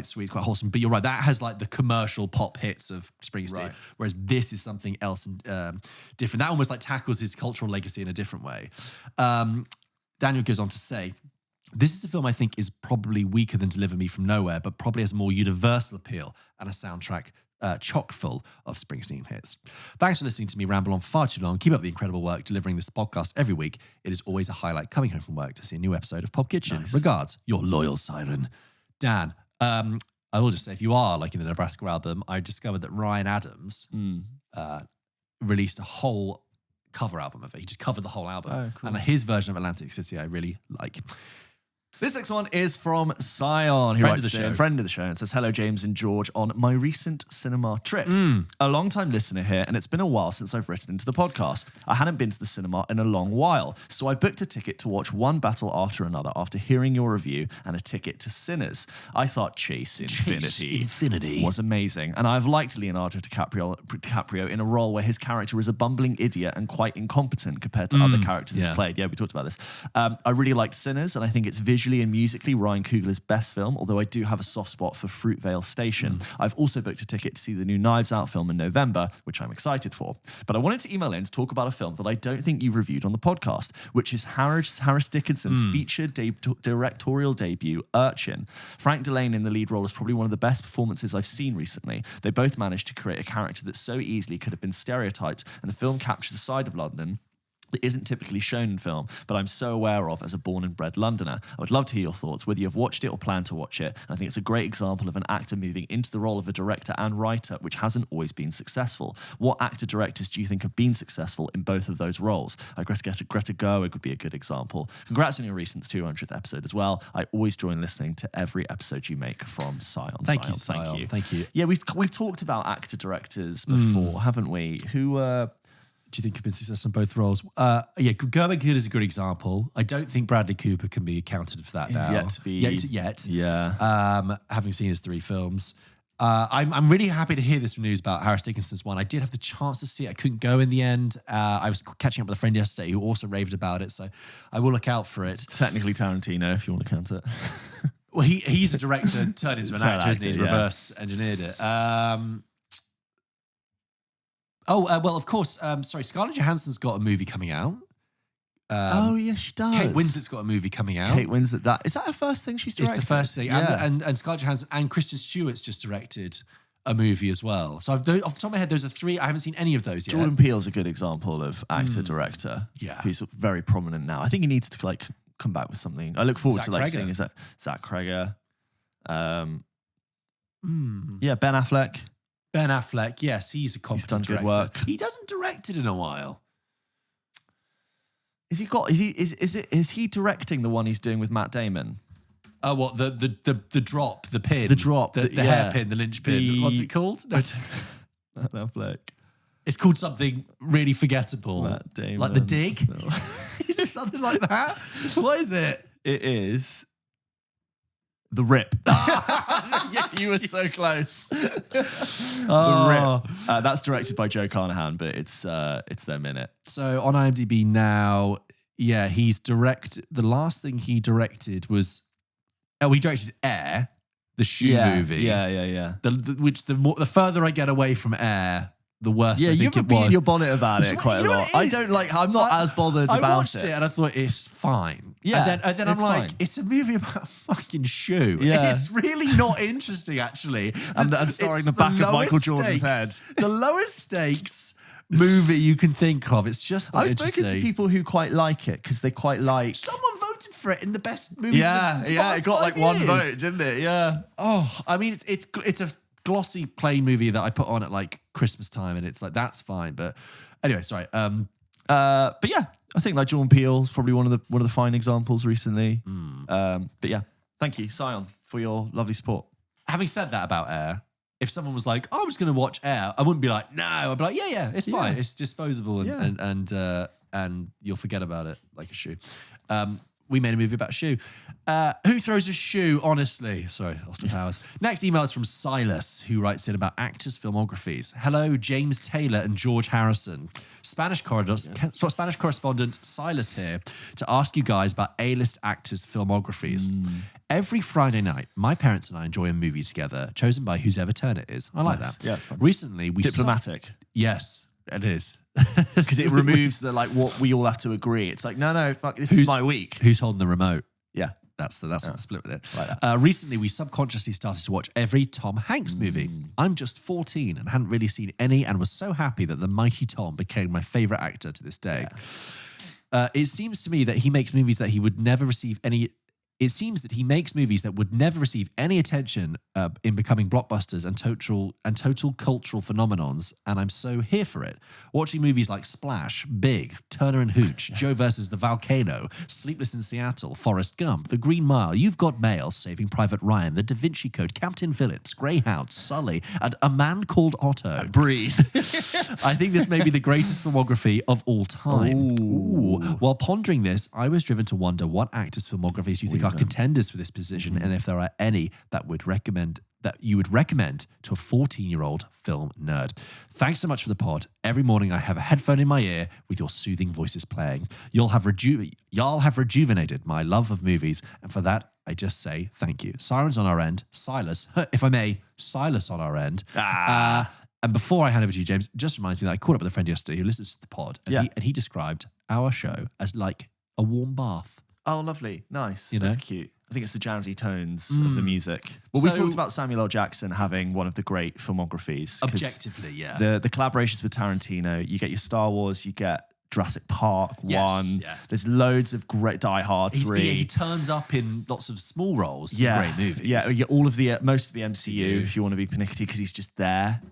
sweet, quite wholesome. But you're right, that has like the commercial pop hits of Springsteen, whereas this is something else and different. That almost like tackles his cultural legacy in a different way. Daniel goes on to say, "This is a film I think is probably weaker than Deliver Me From Nowhere, but probably has a more universal appeal and a soundtrack chock full of Springsteen hits. Thanks for listening to me ramble on far too long. Keep up the incredible work delivering this podcast every week. It is always a highlight coming home from work to see a new episode of Pulp Kitchen. Nice. Regards, your loyal siren." Dan, I will just say, if you are liking the Nebraska album, I discovered that Ryan Adams released a whole cover album of it. He just covered the whole album. Oh, cool. And his version of Atlantic City I really like. This next one is from Sion, who writes in, friend of the show, and says, "Hello, James and George, on my recent cinema trips. A long-time listener here, and it's been a while since I've written into the podcast. I hadn't been to the cinema in a long while, so I booked a ticket to watch one battle after another after hearing your review and a ticket to Sinners. I thought Chase Infinity was amazing, and I've liked Leonardo DiCaprio in a role where his character is a bumbling idiot and quite incompetent compared to other characters he's played. Yeah, we talked about this. I really liked Sinners, and I think it's visually and musically Ryan Coogler's best film, although I do have a soft spot for Fruitvale Station. I've also booked a ticket to see the new Knives Out film in November, which I'm excited for. But I wanted to email in to talk about a film that I don't think you've reviewed on the podcast, which is Harris Dickinson's featured directorial debut, Urchin. Frank Delane in the lead role is probably one of the best performances I've seen recently. They both managed to create a character that so easily could have been stereotyped, and the film captures a side of London that isn't typically shown in film, but I'm so aware of as a born and bred Londoner. I would love to hear your thoughts, whether you've watched it or plan to watch it. And I think it's a great example of an actor moving into the role of a director and writer, which hasn't always been successful. What actor-directors do you think have been successful in both of those roles? I guess Greta Gerwig would be a good example. Congrats on your recent 200th episode as well. I always join listening to every episode you make from Sion. Thank you. Yeah, we've talked about actor-directors before, haven't we? Who... do you think have been successful in both roles? Gerwig is a good example. I don't think Bradley Cooper can be accounted for that now. He's yet to be. Yet. Yeah. Having seen his 3 films. I'm really happy to hear this news about Harris Dickinson's one. I did have the chance to see it. I couldn't go in the end. I was catching up with a friend yesterday who also raved about it, so I will look out for it. Technically Tarantino, if you want to count it. Well, he's a director turned into an actor, isn't he? He's reverse engineered it. Well, of course. Scarlett Johansson's got a movie coming out. Yes, she does. Kate Winslet's got a movie coming out. Kate Winslet, is that her first thing she's directed? It's the first thing. Yeah. And Scarlett Johansson and Kristen Stewart's just directed a movie as well. So off the top of my head, those are 3. I haven't seen any of those yet. Jordan Peele's a good example of actor-director. Yeah. Who's very prominent now. I think he needs to come back with something. I look forward to seeing Zach Cregger. Yeah, Ben Affleck. Ben Affleck, yes, he's a competent director. Good work. He doesn't direct it in a while. Is he directing the one he's doing with Matt Damon? Oh, what the drop, the pin, the hairpin, the linchpin. What's it called? No. Matt Affleck. It's called something really forgettable. Matt Damon. Like The Dig. No. Is it something like that? What is it? It is The Rip. Yeah, you were so close. The Rip. That's directed by Joe Carnahan, but it's them in it. So on IMDb now, yeah, the last thing he directed was, he directed Air, the shoe movie. Yeah. The further I get away from Air, the worse I think it was. Yeah, you've been in your bonnet about it quite a lot. I'm not as bothered about it. I watched it and I thought it's fine. Yeah, and then I'm like, fine. it's a movie about a fucking shoe. Yeah. It's really not interesting, actually. and starring the back of Michael Jordan's head. The lowest stakes movie you can think of. It's just not I've spoken to people who quite like it because they quite like... Someone voted for it in the best movies. It got like 1 vote, didn't it? Yeah. Oh, I mean, it's a glossy, plain movie that I put on at like Christmas time, and it's like, that's fine. But anyway, sorry. But yeah, I think like Jordan Peele's probably one of the fine examples recently. But yeah, thank you, Sion, for your lovely support. Having said that about Air, if someone was like, "Oh, I'm just going to watch Air," I wouldn't be like, "No." I'd be like, "Yeah, it's fine. It's disposable, and you'll forget about it like a shoe." We made a movie about a shoe. Who throws a shoe, honestly? Sorry, Austin Powers. Next email is from Silas, who writes in about actors' filmographies. Hello, James Taylor and George Harrison. Spanish correspondent Silas here to ask you guys about A-list actors' filmographies. Every Friday night, my parents and I enjoy a movie together, chosen by whose ever turn it is. I like that. Yeah, it's fun. Recently, we Diplomatic. Yes. It is. Because it removes what we all have to agree. It's like, no, fuck, this is my week. Who's holding the remote? Yeah. That's the split with it. Like that. Recently, we subconsciously started to watch every Tom Hanks movie. I'm just 14 and hadn't really seen any, and was so happy that the mighty Tom became my favourite actor to this day. It seems to me that he makes movies that he would never receive any It seems that he makes movies that would never receive any attention in becoming blockbusters and total cultural phenomenons, and I'm so here for it. Watching movies like Splash, Big, Turner and Hooch, Joe versus the Volcano, Sleepless in Seattle, Forrest Gump, The Green Mile, You've Got Mail, Saving Private Ryan, The Da Vinci Code, Captain Phillips, Greyhound, Sully, and A Man Called Otto. Breathe. I think this may be the greatest filmography of all time. Ooh. While pondering this, I was driven to wonder what actors' filmographies you think are contenders for this position, and if there are any that you would recommend to a 14-year-old film nerd. Thanks so much for the pod. Every morning I have a headphone in my ear with your soothing voices playing. Y'all have rejuvenated my love of movies, and for that I just say thank you. Sirens on our end, Silas, if I may, Silas on our end. And before I hand over to you, James, it just reminds me that I caught up with a friend yesterday who listens to the pod, and he described our show as like a warm bath. Oh, lovely. Nice. You know? That's cute. I think it's the jazzy tones of the music. Well, we talked about Samuel L. Jackson having one of the great filmographies. Objectively, yeah. The collaborations with Tarantino, you get your Star Wars, you get Jurassic Park 1. Yeah. There's loads of great Die Hard 3. He turns up in lots of small roles for great movies. Yeah, you get all of most of the MCU if you want to be pernickety because he's just there.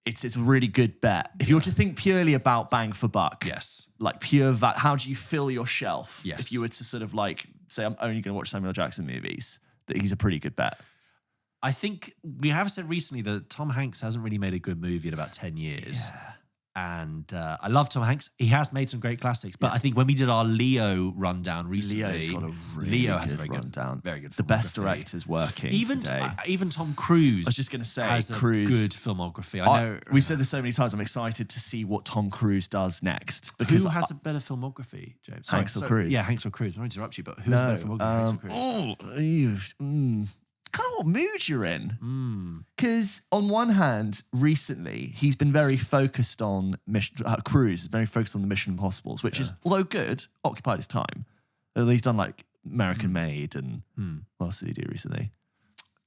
It's a really good bet. If you were to think purely about bang for buck, yes, like pure how do you fill your shelf? Yes. If you were to sort of like say, I'm only going to watch Samuel L. Jackson movies, that he's a pretty good bet. I think we have said recently that Tom Hanks hasn't really made a good movie in about 10 years. Yeah. And I love Tom Hanks. He has made some great classics. But I think when we did our Leo rundown recently, Leo has a very rundown. Good, very good. The best directors working today. Even Tom Cruise. I was just going to say, has Cruise, a good filmography. I know we've said this so many times. I'm excited to see what Tom Cruise does next. Because who has a better filmography, James? Hanks or Cruise? Yeah, Hanks or Cruise. I don't interrupt you, but who has a better filmography? Hanks or Cruise? Kind of what mood you're in. Because on one hand, recently, he's been very focused on Cruise, is very focused on the Mission Impossibles, which is, although good, occupied his time. He's done like American Made and what else did he do recently?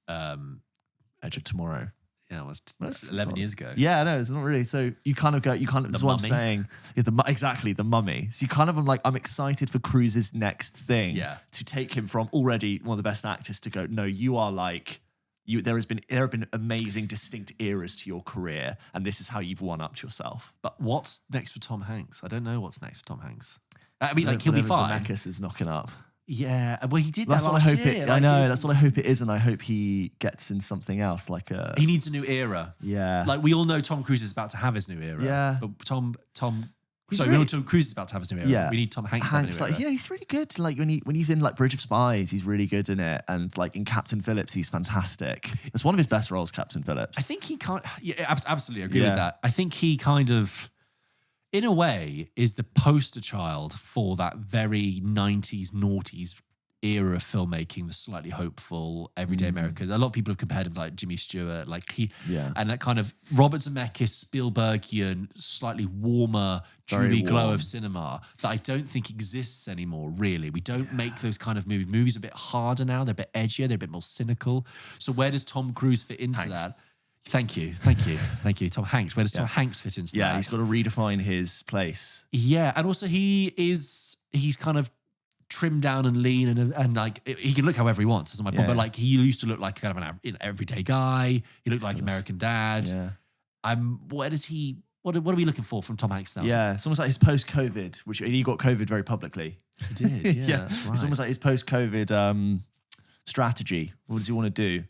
Edge of Tomorrow. Yeah, that's 11 years ago. Yeah, no, it's not really. So you kind of that's what I'm saying. Yeah, exactly, The Mummy. So you kind of, I'm excited for Cruise's next thing. Yeah. To take him from already one of the best actors to go, no, you are like, there have been amazing, distinct eras to your career, and this is how you've one-upped yourself. But what's next for Tom Hanks? I don't know what's next for Tom Hanks. I mean, he'll be fine. Zemeckis is knocking up. Yeah, well, he did that that's last what I hope year. I know, that's what I hope it is, and I hope he gets in something else, He needs a new era. Yeah. Like, we all know Tom Cruise is about to have his new era. Yeah. But we know Tom Cruise is about to have his new era. Yeah. We need Tom Hanks to have a new era. He's really good. Like, when he's in, like, Bridge of Spies, he's really good in it, and, like, in Captain Phillips, he's fantastic. It's one of his best roles, Captain Phillips. I think he can't... Yeah, absolutely agree with that. I think he kind of... in a way, is the poster child for that very 90s, noughties era of filmmaking, the slightly hopeful, everyday Americans. A lot of people have compared him to like Jimmy Stewart, and that kind of Robert Zemeckis, Spielbergian, slightly warmer, dewy glow of cinema that I don't think exists anymore, really. We don't make those kind of movies. Movies are a bit harder now. They're a bit edgier. They're a bit more cynical. So where does Tom Cruise fit into that? Thank you. Tom Hanks. Where does Tom Hanks fit into that? Yeah, he's sort of redefined his place. Yeah, and also he's kind of trimmed down and lean and like he can look however he wants. That's my point. But like he used to look like kind of an everyday guy. He looked like American Dad. Yeah. Where does he? What are we looking for from Tom Hanks now? Yeah, it's almost like his post-COVID, which he got COVID very publicly. He did. Yeah, that's right. It's almost like his post-COVID strategy. What does he want to do?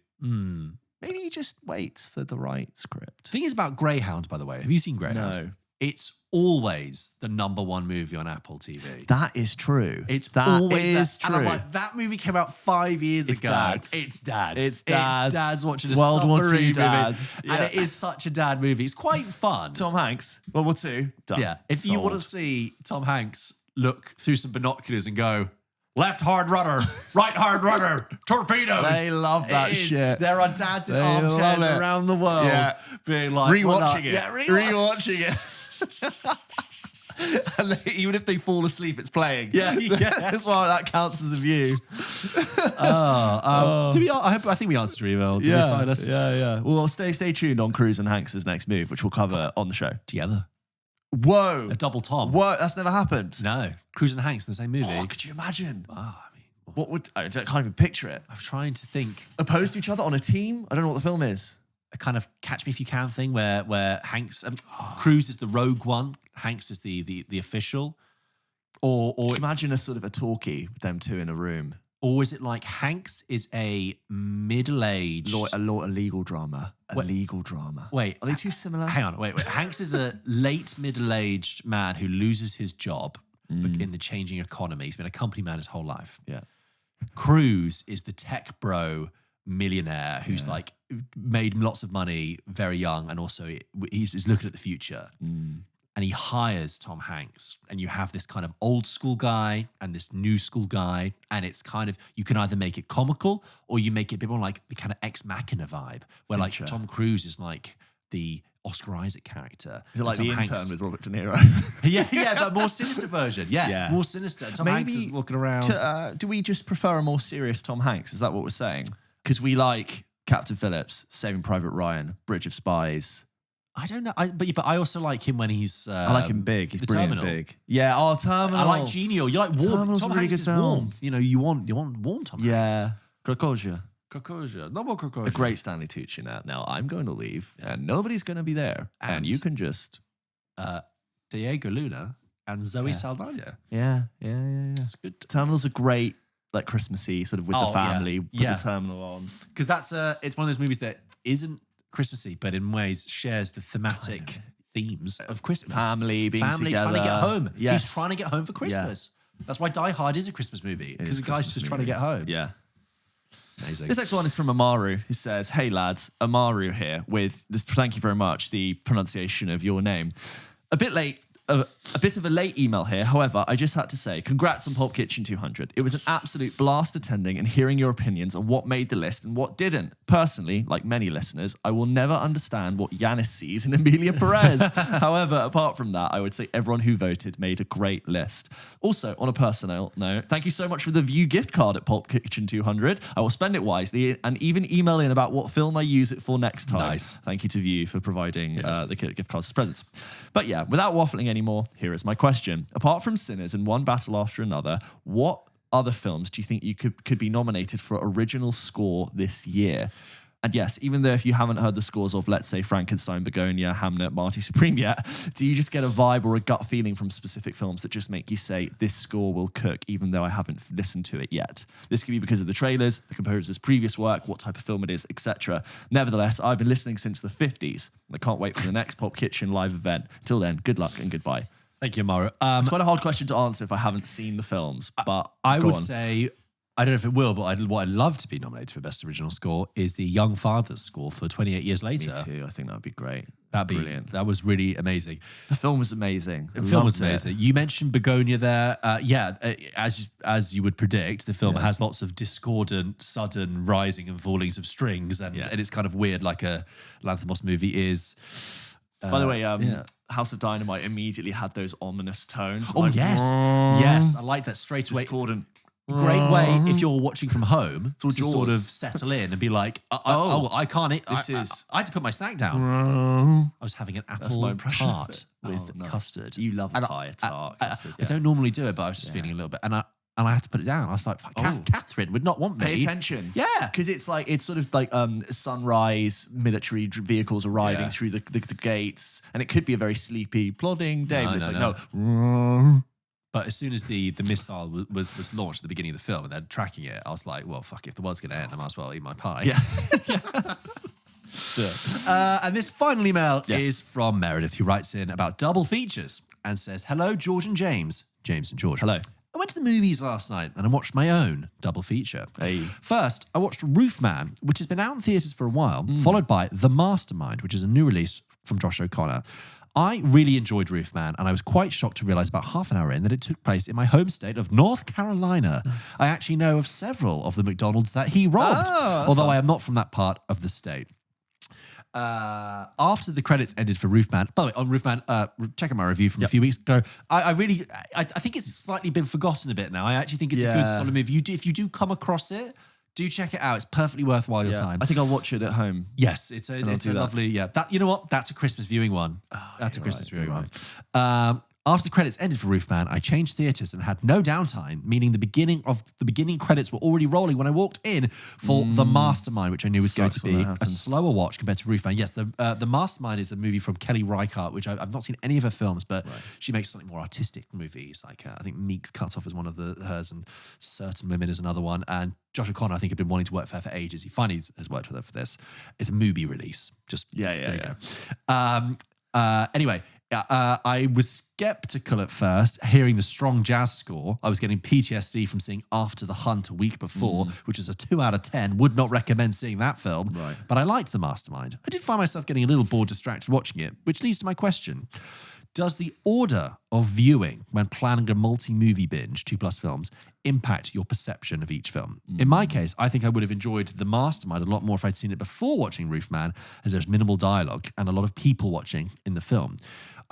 Maybe he just waits for the right script. The thing is about Greyhound, by the way. Have you seen Greyhound? No. It's always the #1 movie on Apple TV. That is true. It's that always true. And I'm like, that movie came out 5 years ago. Dads. It's dads. It's dads. It's dads watching a World War submarine II dads. movie. And it is such a dad movie. It's quite fun. Tom Hanks, World War II, done. Yeah. If you want to see Tom Hanks look through some binoculars and go, left hard rudder, right hard rudder, torpedoes. They love that shit. There are dads in armchairs around the world being like... Rewatching it. Yeah, rewatching it. And even if they fall asleep, it's playing. Yeah. That's why that counts as a view. I think we answered your email. Did we, Silas? Yeah. Well, stay tuned on Cruise and Hanks' next move, which we'll cover on the show. Together. Whoa. A double Tom. Whoa, that's never happened. No. Cruise and Hanks in the same movie. Oh, could you imagine? Oh, I mean, What would I can't even picture it. I'm trying to think. Opposed to each other on a team? I don't know what the film is. A kind of Catch Me If You Can thing where Hanks, Cruise is the rogue one, Hanks is the official, or Imagine a sort of a talkie with them two in a room. Or is it like Hanks is a middle-aged... A legal drama. Legal drama. Wait. Are they too similar? Hang on, wait. Hanks is a late middle-aged man who loses his job in the changing economy. He's been a company man his whole life. Yeah. Cruise is the tech bro millionaire who's like made lots of money very young, and also he's looking at the future. And he hires Tom Hanks, and you have this kind of old school guy and this new school guy, and it's kind of, you can either make it comical or you make it a bit more like the kind of Ex Machina vibe, where like Tom Cruise is like the Oscar Isaac character. Is it like Tom The Hanks, Intern with Robert De Niro? yeah, but more sinister version. Yeah, more sinister. Tom Hanks is walking around. Do we just prefer a more serious Tom Hanks? Is that what we're saying? Because we like Captain Phillips, Saving Private Ryan, Bridge of Spies. I don't know, but I also like him when he's. I like him big. He's brilliant Terminal. big. Yeah, Terminal. I like Genial. You like warm. Terminal's Tom a really Hanks good is film. warm. You know, you want warm Tom Hanks. Yeah, Krakosia. No more Krakosia. A great Stanley Tucci now. Now I'm going to leave, and nobody's going to be there, and you can just. Diego Luna and Zoe Saldana. Yeah. It's good. Terminal's a great, like, Christmassy sort of with the family. Put the Terminal on, because it's one of those movies that isn't Christmassy, but in ways shares the thematic themes of Christmas. Family being together. Trying to get home. Yes. He's trying to get home for Christmas. That's why Die Hard is a Christmas movie, because the guy's just trying to get home. Yeah. Amazing. This next one is from Amaru, who says, "Hey lads, Amaru here with this. Thank you very much. The pronunciation of your name. A bit late. A bit of a late email here. However, I just had to say, congrats on Pulp Kitchen 200. It was an absolute blast attending and hearing your opinions on what made the list and what didn't. Personally, like many listeners, I will never understand what Yanis sees in Emilia Perez. However, apart from that, I would say everyone who voted made a great list. Also, on a personal note, thank you so much for the View gift card at Pulp Kitchen 200. I will spend it wisely and even email in about what film I use it for next time. Nice. Thank you to View for providing the gift cards as presents. But yeah, without waffling anymore, here is my question. Apart from Sinners and One Battle After Another, what other films do you think you could be nominated for original score this year? And yes, even though if you haven't heard the scores of, let's say, Frankenstein, Bugonia, Hamnet, Marty Supreme yet, do you just get a vibe or a gut feeling from specific films that just make you say, this score will cook, even though I haven't listened to it yet? This could be because of the trailers, the composer's previous work, what type of film it is, etc. Nevertheless, I've been listening since the 50s. I can't wait for the next Pulp Kitchen live event. Till then, good luck and goodbye. Thank you, Mauro. It's quite a hard question to answer if I haven't seen the films, but I would say, I don't know if it will, but what I'd love to be nominated for Best Original Score is the Young Fathers score for 28 Years Later. Me too. I think that would be great. That'd be brilliant. That was really amazing. The film was amazing. The film was amazing. You mentioned Bugonia there. As you would predict, the film has lots of discordant, sudden rising and fallings of strings, and it's kind of weird, like a Lanthimos movie is. By the way, House of Dynamite immediately had those ominous tones. Oh, like, yes. I like that straight away. Discordant. Great way if you're watching from home to sort of settle in and be like, I can't eat. I had to put my snack down. I was having an apple tart with custard. You love a pie, a tart. I don't normally do it, but I was just feeling a little bit. And I had to put it down. I was like, Katheryn would not want me. Pay attention. Yeah. Because it's sort of like sunrise military vehicles arriving through the gates. And it could be a very sleepy, plodding day. No. But as soon as the missile was launched at the beginning of the film and they're tracking it, I was like, well, fuck, if the world's going to end, I might as well eat my pie. Yeah. And this final email is from Meredith, who writes in about double features and says, hello, George and James. James and George. Hello. I went to the movies last night and I watched my own double feature. Hey. First, I watched Roofman, which has been out in theatres for a while, followed by The Mastermind, which is a new release from Josh O'Connor. I really enjoyed Roofman, and I was quite shocked to realise about half an hour in that it took place in my home state of North Carolina. I actually know of several of the McDonald's that he robbed, although I am not from that part of the state. After the credits ended for Roofman, by the way, on Roofman, check out my review from a few weeks ago. I think it's slightly been forgotten a bit now. I actually think it's a good solid movie. If you do come across it, do check it out. It's perfectly worthwhile your time. I think I'll watch it at home. Yes, it's a lovely, That, you know what? That's a Christmas viewing one. That's a Christmas viewing one. After the credits ended for Roofman, I changed theatres and had no downtime, meaning the beginning credits were already rolling when I walked in for The Mastermind, which I knew was going to Sucks when be that a happens. slower watch compared to Roofman. Yes, the Mastermind is a movie from Kelly Reichardt, which I've not seen any of her films, but she makes something more artistic movies. Like I think Meek's Cut Off is one of hers, and Certain Women is another one. And Josh O'Connor, I think, had been wanting to work for her for ages. He finally has worked with her for this. It's a movie release. There you go. Anyway. I was skeptical at first, hearing the strong jazz score. I was getting PTSD from seeing After the Hunt a week before, which is a 2 out of 10. Would not recommend seeing that film. Right. But I liked The Mastermind. I did find myself getting a little bored, distracted watching it, which leads to my question. Does the order of viewing when planning a multi-movie binge, 2+ films, impact your perception of each film? In my case, I think I would have enjoyed The Mastermind a lot more if I'd seen it before watching Roofman, as there's minimal dialogue and a lot of people watching in the film.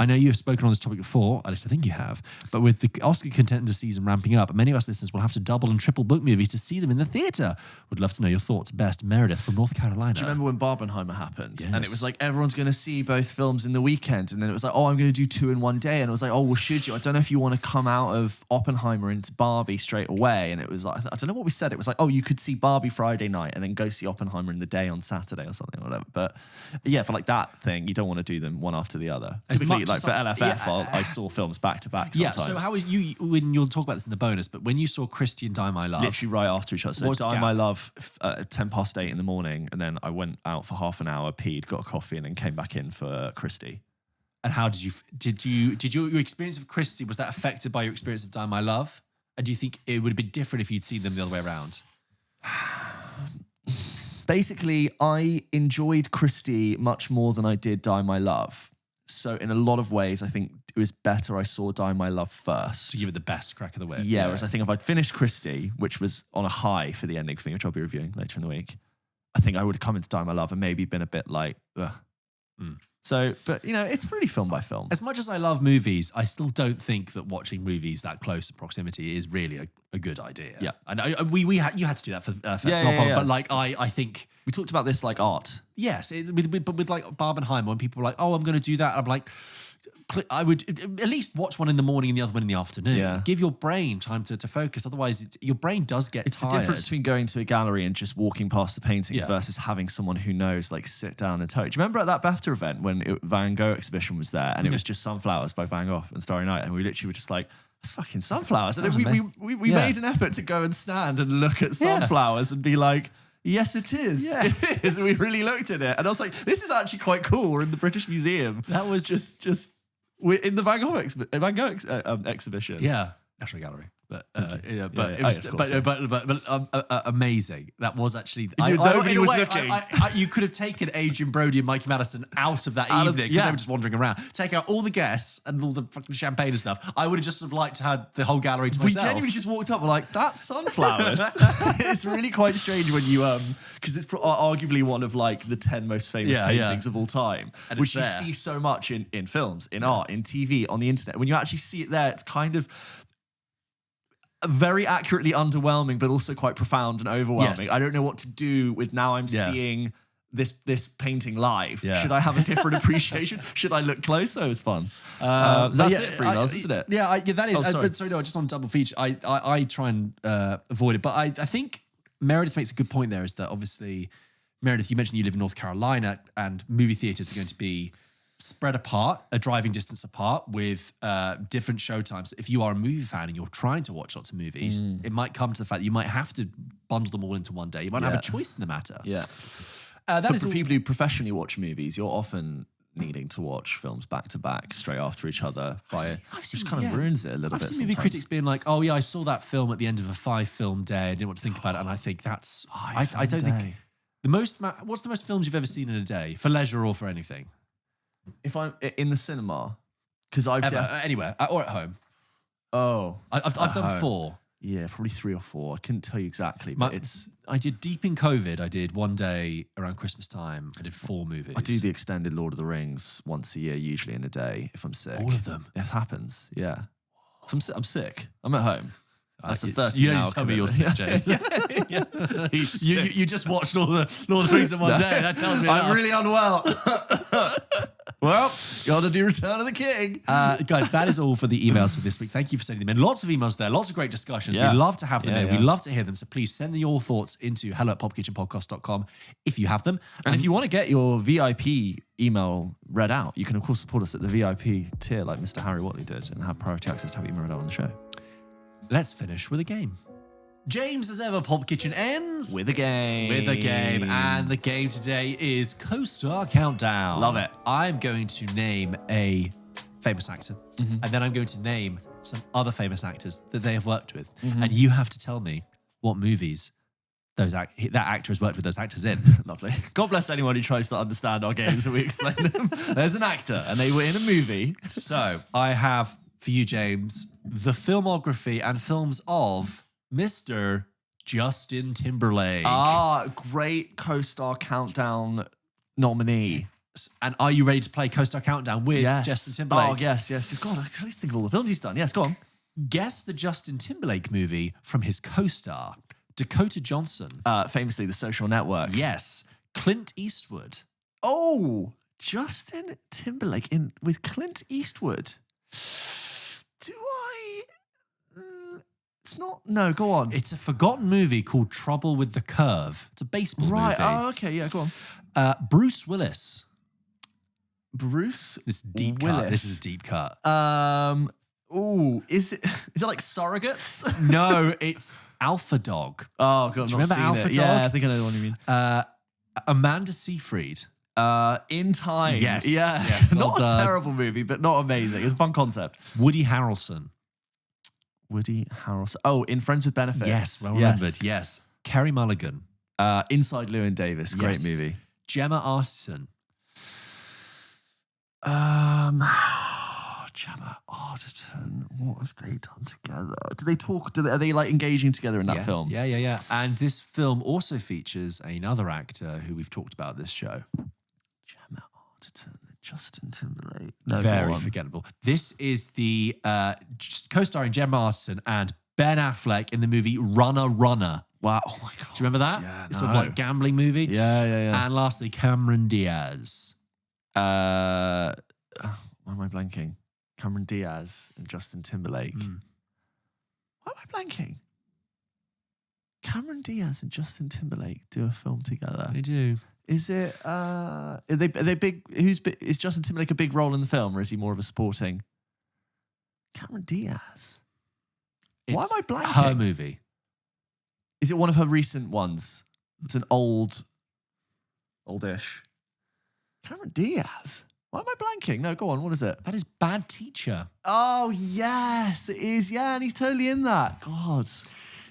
I know you have spoken on this topic before, at least I think you have, but with the Oscar contender season ramping up, many of us listeners will have to double and triple book movies to see them in the theatre. Would love to know your thoughts. Best, Meredith from North Carolina. Do you remember when Barbenheimer happened? Yes. And it was like, everyone's going to see both films in the weekend. And then it was like, oh, I'm going to do 2 in one day. And it was like, oh, well, should you? I don't know if you want to come out of Oppenheimer into Barbie straight away. And it was like, I don't know what we said. It was like, oh, you could see Barbie Friday night and then go see Oppenheimer in the day on Saturday or something, or whatever. But yeah, for like that thing, you don't want to do them one after the other. Typically, like for LFF, I saw films back to back sometimes. Yeah, so how was you, when you'll talk about this in the bonus, but when you saw Christy and Die My Love. Literally right after each other. So What's the Die gap? My Love, 8:10 in the morning, and then I went out for half an hour, peed, got a coffee, and then came back in for Christy. And how did your experience of Christy, was that affected by your experience of Die My Love? And do you think it would have been different if you'd seen them the other way around? Basically, I enjoyed Christy much more than I did Die My Love. So in a lot of ways, I think it was better I saw Die My Love first. To give it the best crack of the whip. Yeah, whereas I think if I'd finished Christy, which was on a high for the ending thing, which I'll be reviewing later in the week, I think I would have come into Die My Love and maybe been a bit like, ugh. So, but you know, it's really film by film. As much as I love movies, I still don't think that watching movies that close in proximity is really a good idea. Yeah. I know you had to do that for yeah. but like I think We talked about this like art. yes, but with like Barbenheimer, when people were like, oh, I'm going to do that, I'm like, I would at least watch one in the morning and the other one in the afternoon. Yeah. Give your brain time to focus. Otherwise, your brain does get It's tired. the difference between going to a gallery and just walking past the paintings Yeah. versus having someone who knows, like, sit down and tell you. Do you remember at that BAFTA event when Van Gogh exhibition was there and it was just Sunflowers by Van Gogh and Starry Night, and we literally were just like, it's fucking sunflowers. And That then was we Yeah. made an effort to go and stand and look at Yeah. sunflowers and be like, yes, it is. Yeah. It is. And we really looked at it. And I was like, this is actually quite cool. We're in the British Museum. That was We're in the Van Gogh exhibition. Yeah, National Gallery. But Yeah, it was of course, amazing. That was actually nobody in a was way, looking. you could have taken Adrian Brody and Mikey Madison out of that evening because they were just wandering around. Take out all the guests and all the fucking champagne and stuff. I would have just liked to have the whole gallery to We myself. genuinely just walked up. We're like, that's sunflowers. It's really quite strange when you because it's arguably one of like the 10 most famous paintings of all time, And which it's you there. see so much in films, in art, in TV, on the internet. When you actually see it there, it's kind of very accurately underwhelming, but also quite profound and overwhelming. Yes. I don't know what to do with now. I'm Yeah. seeing this painting live. Yeah. Should I have a different appreciation? Should I look closer? It was fun. That's it for emails, isn't it? Yeah, that is. Oh, sorry. But sorry, no, just on double feature, I try and avoid it. But I think Meredith makes a good point there, is that obviously, Meredith, you mentioned you live in North Carolina and movie theatres are going to be spread apart, a driving distance apart, with different showtimes. If you are a movie fan and you're trying to watch lots of movies, it might come to the fact that you might have to bundle them all into one day. You might not have a choice in the matter. Yeah. That is For people who professionally watch movies, you're often needing to watch films back to back straight after each other. Which kind of ruins it a little I've bit. seen movie sometimes. critics being like, "Oh yeah, I saw that film at the end of a 5-film day. I didn't want to think about it." And I think that's I don't think the most. What's the most films you've ever seen in a day, for leisure or for anything? If I'm in the cinema, because I've Anywhere or at home. I've done home. 4. Yeah, probably 3 or 4. I couldn't tell you exactly, but I did deep in COVID. I did one day around Christmas time. I did 4 movies. I do the extended Lord of the Rings once a year, usually in a day if I'm sick. All of them. It happens. Yeah. If I'm sick, I'm at home. That's the 13 You don't hour need to tell me you're commitment. sick, James. He's You sick. you just watched all the Lord of the Rings in one day. That tells me I'm enough. really unwell. Well, gotta do Return of the King. Guys, that is all for the emails for this week. Thank you for sending them in. Lots of emails there, lots of great discussions. Yeah. We love to have them Yeah, in. yeah. We love to hear them. So please send your thoughts into hello@popkitchenpodcast.com if you have them. And if you want to get your VIP email read out, you can, of course, support us at the VIP tier like Mr. Harry Watley did and have priority access to have email read out on the show. Let's finish with a game. James, as ever, Pulp Kitchen ends With a game. with a game. And the game today is Co-Star Countdown. Love it. I'm going to name a famous actor, and then I'm going to name some other famous actors that they have worked with. And you have to tell me what movies that actor has worked with those actors in. Lovely. God bless anyone who tries to understand our games and we explain them. There's an actor and they were in a movie. So I have for you, James, the filmography and films of Mr. Justin Timberlake. Great co-star countdown nominee. And are you ready to play Co-Star Countdown with Justin Timberlake? Oh, yes. God, I at least think of all the films he's done. Yes, go on. Guess the Justin Timberlake movie from his co-star, Dakota Johnson. Famously, The Social Network. Yes, Clint Eastwood. Oh, Justin Timberlake in with Clint Eastwood. Do I? It's not. No, go on. It's a forgotten movie called Trouble with the Curve. It's a baseball Right. movie. Oh, okay. Yeah, go on. Bruce Willis. Bruce. This is deep Willis. cut. This is a deep cut. Ooh, is it like Surrogates? No, it's Alpha Dog. Oh, God, Do you remember Alpha Dog? Yeah, I think I know the one you mean. Amanda Seyfried. In Time. Yes. Yeah. Yes, well Not a done. terrible movie, but not amazing. It's a fun concept. Woody Harrelson. Woody Harrelson. Oh, in Friends with Benefits. Yes, well remembered. Yes. Kerry Mulligan. Inside Llewyn Davis. Great Yes. movie. Gemma Arterton. Gemma Arterton. What have they done together? Do they talk? Are they like engaging together in that film? Yeah. And this film also features another actor who we've talked about this show. Gemma Arterton, Justin Timberlake. No, Very go on. forgettable. This is the co-starring Gemma Arterton and Ben Affleck in the movie Runner Runner. Wow. Oh my God. Do you remember that? Yeah, It's sort of like gambling movie. Yeah. And lastly, Cameron Diaz. Why am I blanking? Cameron Diaz and Justin Timberlake. Why am I blanking? Cameron Diaz and Justin Timberlake do a film together. They do. Is it? Are they big? Is Justin Timberlake a big role in the film, or is he more of a supporting? Cameron Diaz. Why am I blanking? Her movie. Is it one of her recent ones? It's an oldish. Cameron Diaz. Why am I blanking? No, go on. What is it? That is Bad Teacher. Oh, yes, it is. Yeah, and he's totally in that. God.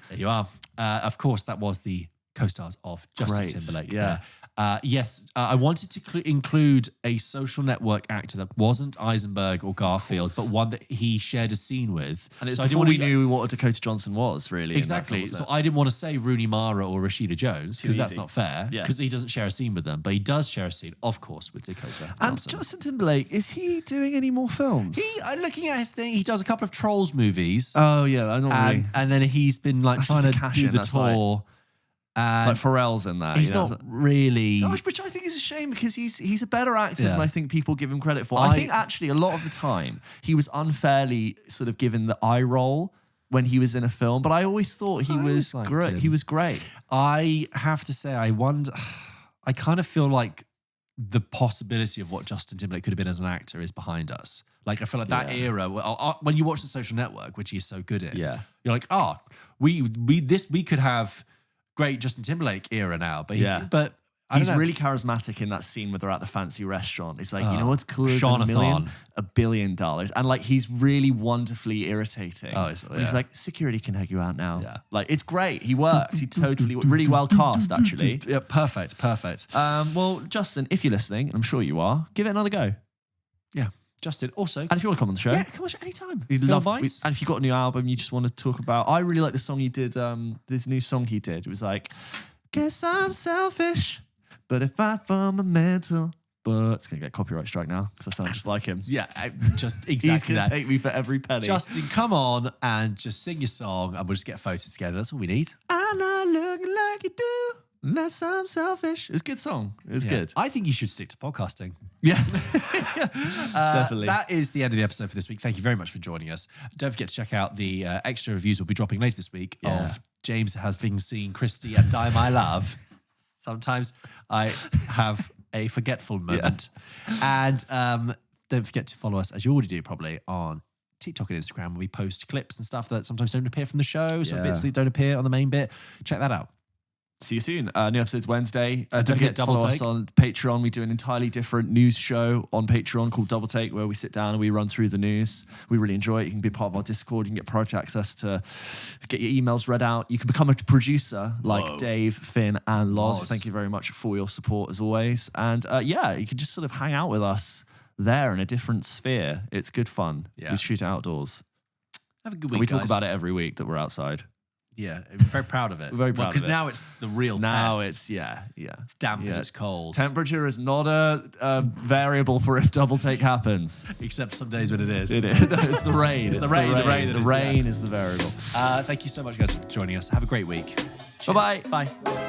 There you are. Of course, that was the co-stars of Justin Great, Timberlake. yeah. Yes, I wanted to include a Social Network actor that wasn't Eisenberg or Garfield, but one that he shared a scene with. And it's So I didn't before want we to- knew what Dakota Johnson was, really. in that Exactly. film, So wasn't I didn't want to say Rooney Mara or Rashida Jones because that's easy. not fair. Yeah. Because he doesn't share a scene with them, but he does share a scene, of course, with Dakota it? And Johnson. Justin Timberlake, is he doing any more films? Looking at his thing, he does a couple of Trolls movies, Oh, yeah, I don't really. and then he's been like That's trying just to a cash do in, the that's like- tour. And Like Pharrell's in that. he's you know, not really. Which I think is a shame because he's a better actor Yeah. than I think people give him credit for. I think actually a lot of the time he was unfairly sort of given the eye roll when he was in a film, but I always thought he was always liked great. him. He was great. I have to say, I kind of feel like the possibility of what Justin Timberlake could have been as an actor is behind us. Like I feel like that era when you watch The Social Network, which he's so good in, Yeah. you're like, we could have great Justin Timberlake era now, but but I He's don't know. really charismatic in that scene where they're at the fancy restaurant. It's like, you know Oh, what's cooler than Shaunathon. $1 billion. And like, he's really wonderfully iritating. Oh, it's- When he's yeah. like, security can hug you out now. Yeah. Like, it's great. He works. He totally, really well cast, actually. Yeah, perfect. Well, Justin, if you're listening, and I'm sure you are, give it another go. Yeah, Justin. Also, And if you want to come on the show, yeah, come on anytime. we'd Phil love Vines? and if you've got a new album you just want to talk about, I really like the song you did, this new song he did. It was like, guess I'm selfish, but if I from a mental, but it's going to get copyright strike now because I sound just like him. Yeah, just He's exactly going to that. take me for every penny. Justin, come on and just sing your song and we'll just get a photo together. That's all we need. I'm not looking like you do unless I'm selfish. It's a good song. It's good. I think you should stick to podcasting. Yeah. Definitely. That is the end of the episode for this week. Thank you very much for joining us. Don't forget to check out the extra reviews we'll be dropping later this week of James having seen Christie and Die My Love. Sometimes I have a forgetful moment. And don't forget to follow us, as you already do probably, on TikTok and Instagram, where we post clips and stuff that sometimes don't appear from the show, some bits that don't appear on the main bit. Check that out. See you soon. New episode's Wednesday. Don't forget forget to Double follow Take. us on Patreon. We do an entirely different news show on Patreon called Double Take, where we sit down and we run through the news. We really enjoy it. You can be part of our Discord. You can get project access to get your emails read out. You can become a producer like Dave, Finn, and Loz. Thank you very much for your support as always. And you can just sort of hang out with us there in a different sphere. It's good fun. Yeah. We shoot outdoors. Have a good And week, we talk guys. about it every week that we're outside. Yeah, I'm very proud of it. Very proud of Because it. now it's the real Now test. it's damp and it's cold. Temperature is not a variable for if double take happens. Except some days when it is. It is. It's the rain. It's the rain. The rain. The rain is the variable. Thank you so much, guys, for joining us. Have a great week. Cheers. Bye-bye. Bye.